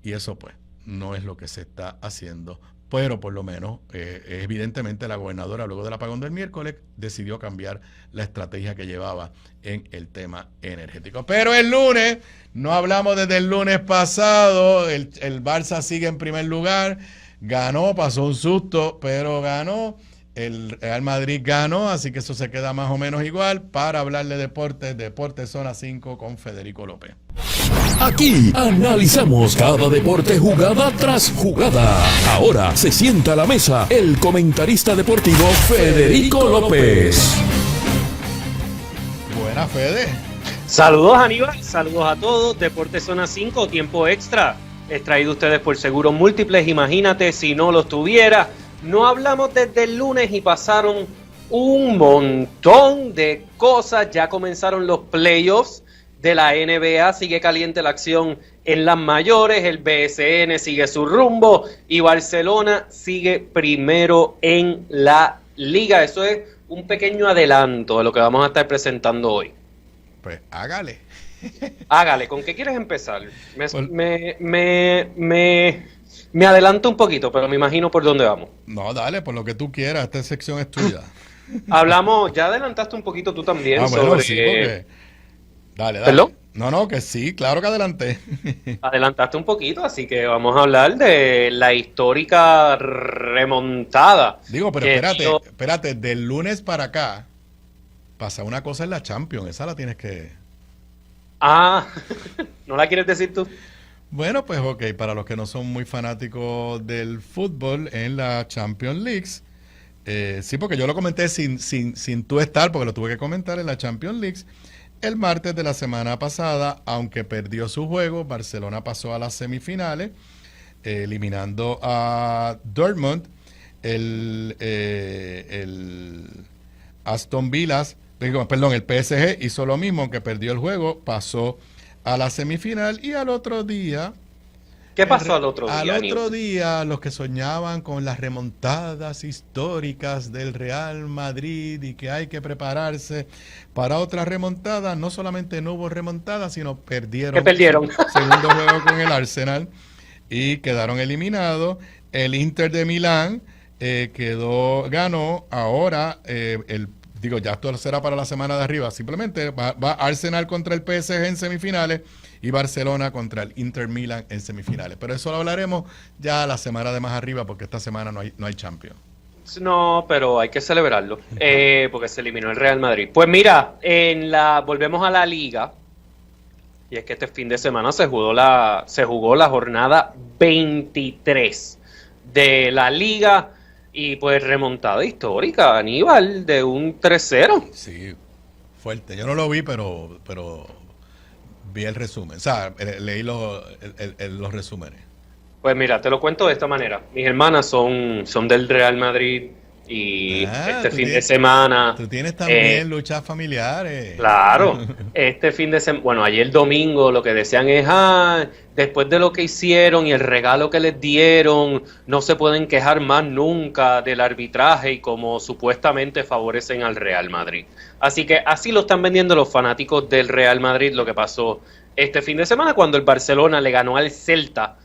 y eso pues no es lo que se está haciendo. Pero por lo menos, evidentemente la gobernadora, luego del apagón del miércoles, decidió cambiar la estrategia que llevaba en el tema energético. Pero el lunes, no hablamos desde el lunes pasado, el Barça sigue en primer lugar, ganó, pasó un susto, pero ganó. El Real Madrid ganó, así que eso se queda más o menos igual. Para hablar de Deportes Zona 5 con Federico López. Aquí analizamos cada deporte jugada tras jugada. Ahora se sienta a la mesa el comentarista deportivo Federico López. Buena, Fede. Saludos, Aníbal, saludos a todos. Deportes Zona 5, tiempo extra. Extraído ustedes por Seguros Múltiples. Imagínate si no los tuviera. No hablamos desde el lunes y pasaron un montón de cosas. Ya comenzaron los playoffs de la NBA, sigue caliente la acción en las mayores, el BSN sigue su rumbo y Barcelona sigue primero en la liga. Eso es un pequeño adelanto de lo que vamos a estar presentando hoy. Pues hágale. Hágale, ¿con qué quieres empezar? Me adelanto un poquito, pero me imagino por dónde vamos. No, dale, por lo que tú quieras, esta sección es tuya. Hablamos, ya adelantaste un poquito tú también Bueno, sobre... sí, porque... Dale. ¿Perdón? No, que sí, claro que adelanté. Adelantaste un poquito, así que vamos a hablar de la histórica remontada. Digo, pero que espérate, del lunes para acá pasa una cosa en la Champions, esa la tienes que... Ah, ¿no la quieres decir tú? Bueno, pues ok, para los que no son muy fanáticos del fútbol en la Champions League, sí, porque yo lo comenté sin tú estar, porque lo tuve que comentar en la Champions League. El martes de la semana pasada, aunque perdió su juego, Barcelona pasó a las semifinales, eliminando a Dortmund. El Aston Villa, perdón, el PSG hizo lo mismo, aunque perdió el juego, pasó a la semifinal. Y al otro día... ¿Qué pasó al otro día? Al otro día, los que soñaban con las remontadas históricas del Real Madrid y que hay que prepararse para otra remontada, no solamente no hubo remontada, sino perdieron. ¿Qué perdieron? Segundo juego con el Arsenal y quedaron eliminados. El Inter de Milán ganó. Ahora, ya esto será para la semana de arriba. Simplemente va Arsenal contra el PSG en semifinales y Barcelona contra el Inter Milan en semifinales. Pero eso lo hablaremos ya la semana de más arriba, porque esta semana no hay Champions. No, pero hay que celebrarlo, porque se eliminó el Real Madrid. Pues mira, volvemos a la Liga, y es que este fin de semana se jugó la jornada 23 de la Liga, y pues remontada histórica, Aníbal, de un 3-0. Sí, fuerte. Yo no lo vi, pero vi el resumen. O sea, leí los resúmenes. Pues mira, te lo cuento de esta manera. Mis hermanas son del Real Madrid y este fin de semana... Tú tienes también luchas familiares. Claro. Este fin de semana... Bueno, ayer domingo lo que decían es... después de lo que hicieron y el regalo que les dieron, no se pueden quejar más nunca del arbitraje y como supuestamente favorecen al Real Madrid. Así que así lo están vendiendo los fanáticos del Real Madrid, lo que pasó este fin de semana cuando el Barcelona le ganó al Celta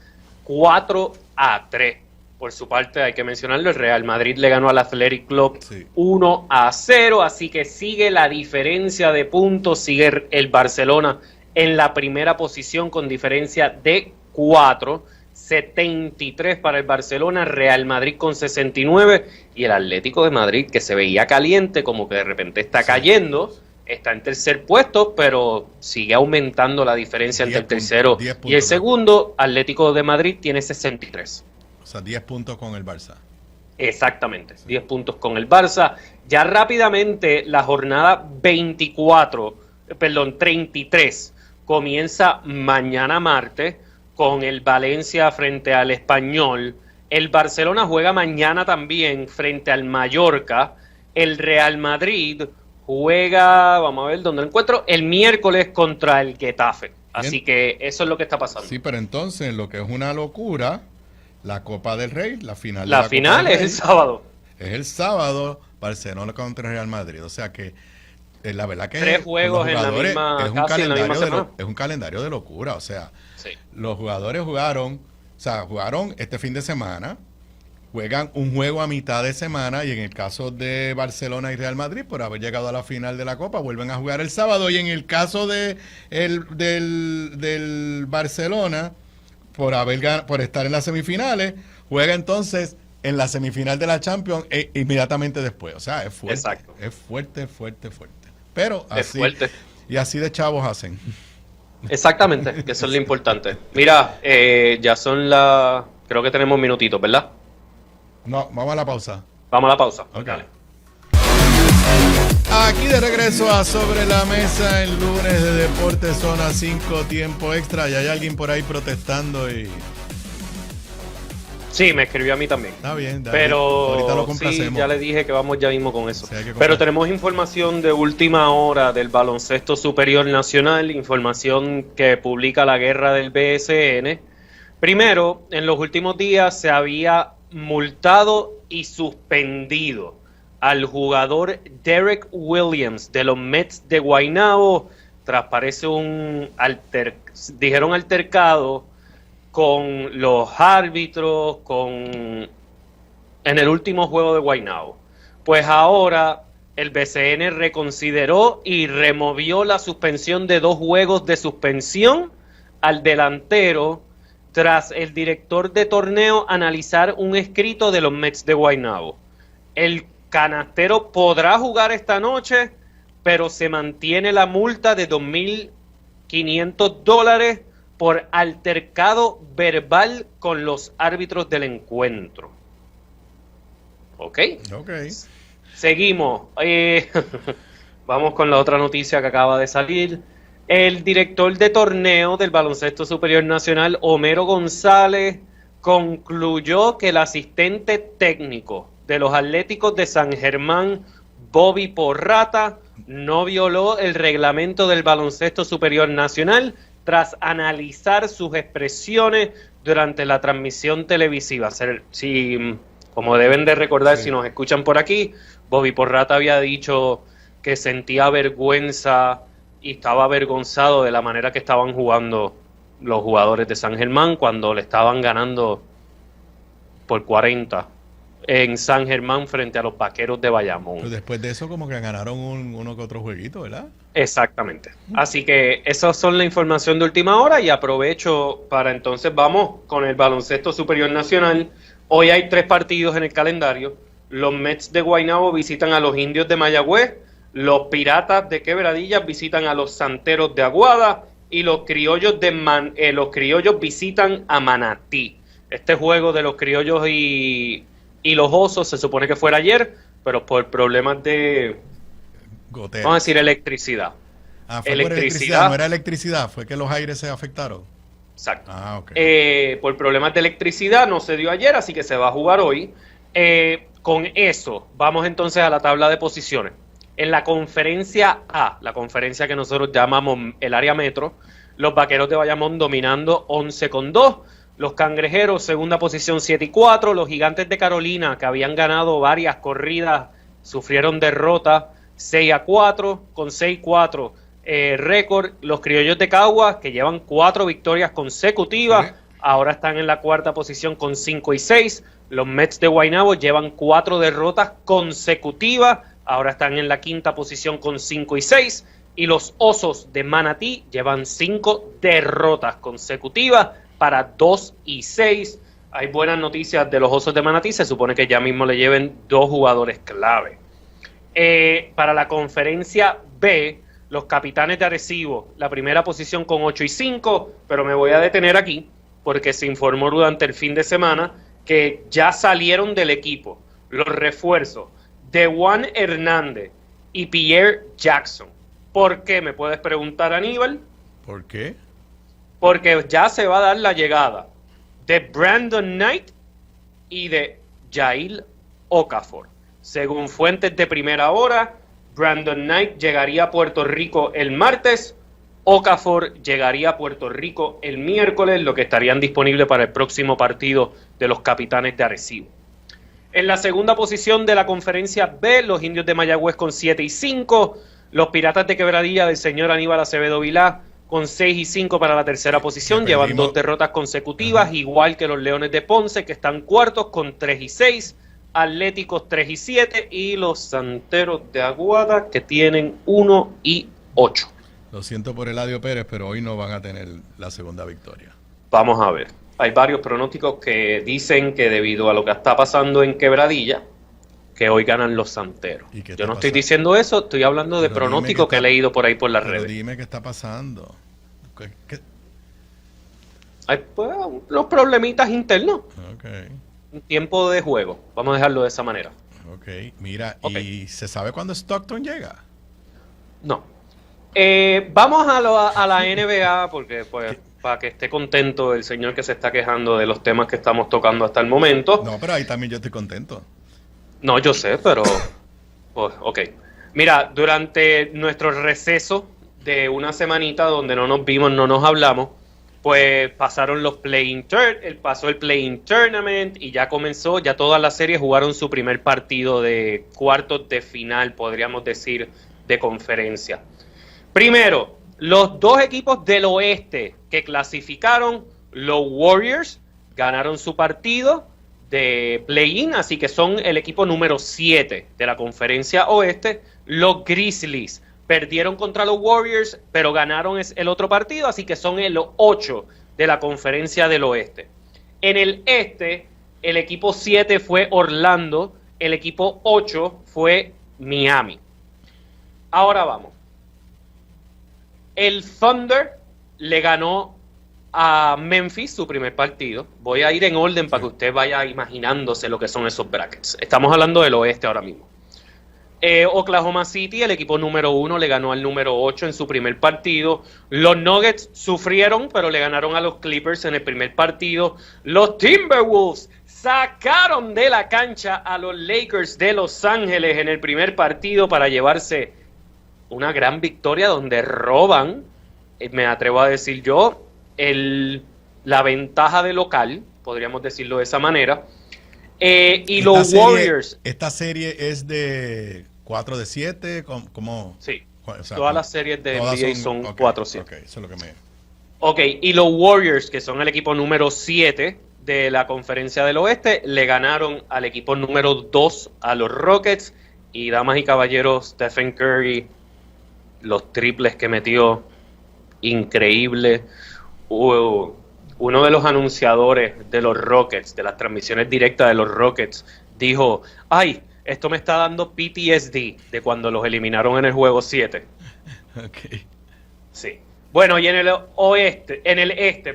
4-3. Por su parte, hay que mencionarlo, el Real Madrid le ganó al Athletic Club 1-0, así que sigue la diferencia de puntos, sigue el Barcelona en la primera posición con diferencia de 4, 73 para el Barcelona, Real Madrid con 69 y el Atlético de Madrid, que se veía caliente, como que de repente está cayendo, está en tercer puesto, pero sigue aumentando la diferencia entre el tercero y el segundo. Atlético de Madrid tiene 63. O sea, 10 puntos con el Barça. Exactamente, 10 puntos con el Barça. Ya rápidamente la jornada 33 comienza mañana martes con el Valencia frente al Español. El Barcelona juega mañana también frente al Mallorca. El Real Madrid juega, vamos a ver dónde lo encuentro, el miércoles contra el Getafe. Así que eso es lo que está pasando. Sí, pero entonces lo que es una locura, la Copa del Rey, la final de la final es el sábado. Es el sábado, Barcelona contra el Real Madrid. O sea que la verdad que 3 juegos en la misma, casi en la misma semana. Es un calendario de locura. O sea, sí, los jugadores jugaron este fin de semana, juegan un juego a mitad de semana, y en el caso de Barcelona y Real Madrid, por haber llegado a la final de la Copa, vuelven a jugar el sábado, y en el caso del Barcelona, por estar en las semifinales, juega entonces en la semifinal de la Champions inmediatamente después. O sea, es fuerte. Exacto. Es fuerte. Pero así, fuerte. Y así de chavos hacen. Exactamente, que eso es lo importante. Mira, ya son creo que tenemos minutitos, ¿verdad? No, vamos a la pausa. Vamos a la pausa. Okay. Dale. Aquí de regreso a Sobre la Mesa, el lunes de Deportes Zona 5, tiempo extra. Y hay alguien por ahí protestando y... Sí, me escribió a mí también. Está bien, pero ahorita lo complacemos. Sí, ya le dije que vamos ya mismo con eso. Sí, pero tenemos información de última hora del baloncesto superior nacional, información que publica la Guerra del BSN. Primero, en los últimos días se había multado y suspendido al jugador Derek Williams de los Mets de Guaynabo tras parece dijeron altercado con los árbitros, en el último juego de Guaynabo. Pues ahora el BCN reconsideró y removió la suspensión de 2 juegos de suspensión al delantero tras el director de torneo analizar un escrito de los Mets de Guaynabo. El canastero podrá jugar esta noche, pero se mantiene la multa de $2,500 por altercado verbal con los árbitros del encuentro. ¿Ok? Seguimos. Vamos con la otra noticia que acaba de salir. El director de torneo del Baloncesto Superior Nacional, Homero González, concluyó que el asistente técnico de los Atléticos de San Germán, Bobby Porrata, no violó el reglamento del Baloncesto Superior Nacional tras analizar sus expresiones durante la transmisión televisiva. Como deben de recordar, si nos escuchan por aquí, Bobby Porrata había dicho que sentía vergüenza y estaba avergonzado de la manera que estaban jugando los jugadores de San Germán cuando le estaban ganando por 40 en San Germán frente a los Vaqueros de Bayamón. Pues después de eso como que ganaron uno que otro jueguito, ¿verdad? Exactamente. Así que esas son la información de última hora y aprovecho para entonces vamos con el Baloncesto Superior Nacional. Hoy hay 3 partidos en el calendario. Los Mets de Guaynabo visitan a los Indios de Mayagüez, los Piratas de Quebradillas visitan a los Santeros de Aguada y los Criollos visitan a Manatí. Este juego de los Criollos y los Osos se supone que fuera ayer, pero por problemas de Gotera. Vamos a decir electricidad. Fue electricidad, no era electricidad, fue que los aires se afectaron. Exacto. Okay. Por problemas de electricidad no se dio ayer, así que se va a jugar hoy. Con eso, vamos entonces a la tabla de posiciones. En la conferencia A, la conferencia que nosotros llamamos el área metro, los Vaqueros de Bayamón dominando 11-2, los Cangrejeros segunda posición 7-4, los Gigantes de Carolina, que habían ganado varias corridas, sufrieron derrota 6-4, con 6-4 récord. Los Criollos de Caguas, que llevan 4 victorias consecutivas, ahora están en la cuarta posición con 5-6. Los Mets de Guaynabo llevan 4 derrotas consecutivas, ahora están en la quinta posición con 5-6. Y los Osos de Manatí llevan 5 derrotas consecutivas para 2-6. Hay buenas noticias de los Osos de Manatí, se supone que ya mismo le lleven 2 jugadores clave. Para la conferencia B, los Capitanes de Arecibo, la primera posición con 8-5, pero me voy a detener aquí porque se informó durante el fin de semana que ya salieron del equipo los refuerzos de Juan Hernández y Pierre Jackson. ¿Por qué? Me puedes preguntar, Aníbal. ¿Por qué? Porque ya se va a dar la llegada de Brandon Knight y de Yael Okafor. Según fuentes de primera hora, Brandon Knight llegaría a Puerto Rico el martes, Okafor llegaría a Puerto Rico el miércoles, lo que estarían disponibles para el próximo partido de los Capitanes de Arecibo. En la segunda posición de la conferencia B, los Indios de Mayagüez con 7-5, los Piratas de Quebradilla del señor Aníbal Acevedo Vilá con 6-5 para la tercera posición, llevan 2 derrotas consecutivas, igual que los Leones de Ponce, que están cuartos con 3-6, Atléticos 3-7 y los Santeros de Aguada, que tienen 1-8. Lo siento por Eladio Pérez, pero hoy no van a tener la segunda victoria. Vamos a ver. Hay varios pronósticos que dicen que debido a lo que está pasando en Quebradilla, que hoy ganan los Santeros. Yo no estoy diciendo eso, estoy hablando de pronósticos que he leído por ahí por las redes. Dime qué está pasando. Hay los problemitas internos. Okay. Un tiempo de juego. Vamos a dejarlo de esa manera. Ok, mira, ¿y se sabe cuándo Stockton llega? No. Vamos a la NBA, porque pues para que esté contento el señor que se está quejando de los temas que estamos tocando hasta el momento. No, pero ahí también yo estoy contento. No, yo sé, pero... Pues, ok. Mira, durante nuestro receso de una semanita donde no nos vimos, no nos hablamos, pues pasaron los pasó el Play-In Tournament y ya comenzó, ya todas las series jugaron su primer partido de cuartos de final, podríamos decir, de conferencia. Primero, los 2 equipos del oeste que clasificaron Los Warriors ganaron su partido de play-in, así que son el equipo número 7 de la conferencia oeste. Los Grizzlies perdieron contra los Warriors, pero ganaron el otro partido, así que son el 8 de la conferencia del oeste. En el este, el equipo 7 fue Orlando, el equipo 8 fue Miami. Ahora vamos. El Thunder le ganó a Memphis su primer partido. Voy a ir en orden para que usted vaya imaginándose lo que son esos brackets. Estamos hablando del oeste ahora mismo. Oklahoma City, el equipo número 1, le ganó al número 8 en su primer partido. Los Nuggets sufrieron, pero le ganaron a los Clippers en el primer partido. Los Timberwolves sacaron de la cancha a los Lakers de Los Ángeles en el primer partido para llevarse una gran victoria donde roban, me atrevo a decir yo, la ventaja de local, podríamos decirlo de esa manera. Y los Warriors. Esta serie es de 4-7, ¿cómo? Sí, o sea, todas las series de NBA son 4-7. Ok, eso es lo que me... Ok, y los Warriors, que son el equipo número 7 de la conferencia del oeste, le ganaron al equipo número 2 a los Rockets. Y damas y caballeros, Stephen Curry, los triples que metió, increíble. Uno de los anunciadores de los Rockets, de las transmisiones directas de los Rockets, dijo, ay, esto me está dando PTSD de cuando los eliminaron en el juego 7. Okay. Sí. Bueno, y en el este,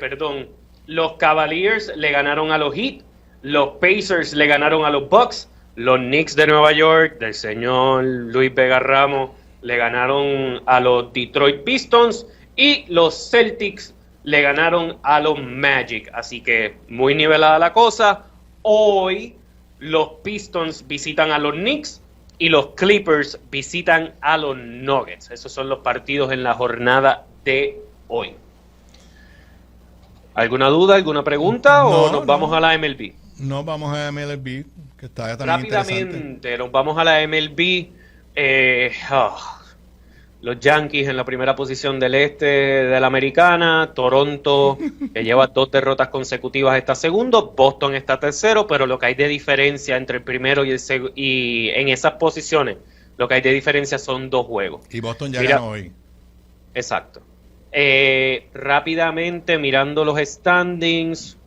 los Cavaliers le ganaron a los Heat, los Pacers le ganaron a los Bucks, los Knicks de Nueva York, del señor Luis Vega Ramos, le ganaron a los Detroit Pistons, y los Celtics le ganaron a los Magic. Así que muy nivelada la cosa. Hoy los Pistons visitan a los Knicks y los Clippers visitan a los Nuggets. Esos son los partidos en la jornada de hoy. ¿Alguna duda, alguna pregunta o nos vamos a la MLB? No, vamos a MLB, que está también rápidamente, nos vamos a la MLB. Los Yankees en la primera posición del este de la americana, Toronto que lleva 2 derrotas consecutivas está segundo, Boston está tercero, pero lo que hay de diferencia entre el primero y el segundo, y en esas posiciones, lo que hay de diferencia son 2 juegos. Y Boston ya ganó hoy. Exacto. Rápidamente, mirando los standings,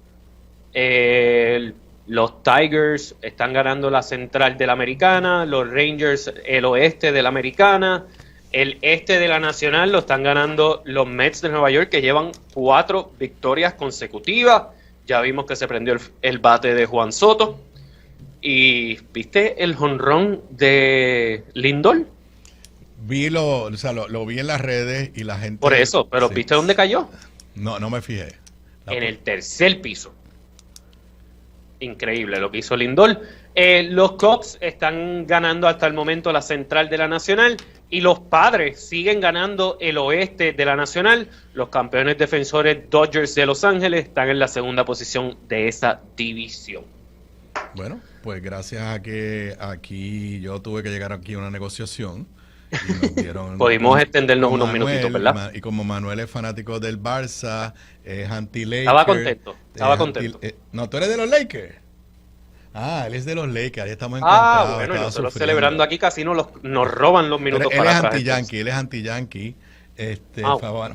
los Tigers están ganando la central de la americana, los Rangers el oeste de la americana. El este de la nacional lo están ganando los Mets de Nueva York, que llevan 4 victorias consecutivas. Ya vimos que se prendió el bate de Juan Soto. ¿Y viste el jonrón de Lindor? Lo vi en las redes y la gente... Por eso, pero sí. ¿Viste dónde cayó? No me fijé. En el tercer piso. Increíble lo que hizo Lindor. Los Cubs están ganando hasta el momento la central de la nacional y los Padres siguen ganando el oeste de la nacional. Los campeones defensores Dodgers de Los Ángeles están en la segunda posición de esa división. Bueno, pues gracias a que aquí yo tuve que llegar aquí a una negociación y nos dieron pudimos extendernos unos minutitos, ¿verdad? Y como Manuel es fanático del Barça, es anti-Lakers. Estaba contento. No, tú eres de los Lakers. Ah, él es de los Lakers, ahí estamos encontrados. Bueno, y nosotros celebrando aquí casi nos roban los minutos. Pero él es anti-yankee, él es anti-yankee,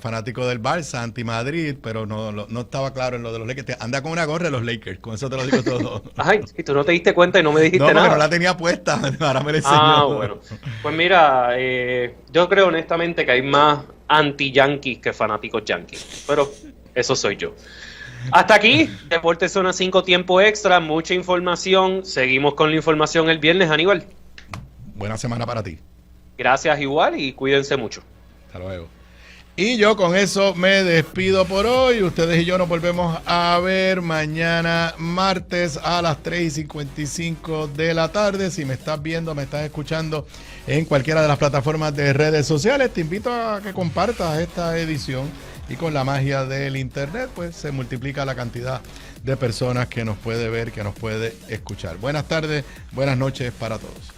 fanático del Barça, anti-Madrid, pero no estaba claro en lo de los Lakers. Anda con una gorra de los Lakers, con eso te lo digo todo. Ay, y tú no te diste cuenta y no me dijiste nada. No, la tenía puesta, ahora me la enseñó. Bueno. Pues mira, yo creo honestamente que hay más anti-yankees que fanáticos yankees, pero eso soy yo. Hasta aquí, Deportes Zona 5 tiempo extra, mucha información. Seguimos con la información el viernes, Aníbal. Buena semana para ti. Gracias igual y cuídense mucho. Hasta luego. Y yo con eso me despido por hoy. Ustedes y yo nos volvemos a ver mañana martes a las 3:55 de la tarde. Si me estás viendo, me estás escuchando en cualquiera de las plataformas de redes sociales, te invito a que compartas esta edición. Y con la magia del internet, pues se multiplica la cantidad de personas que nos puede ver, que nos puede escuchar. Buenas tardes, buenas noches para todos.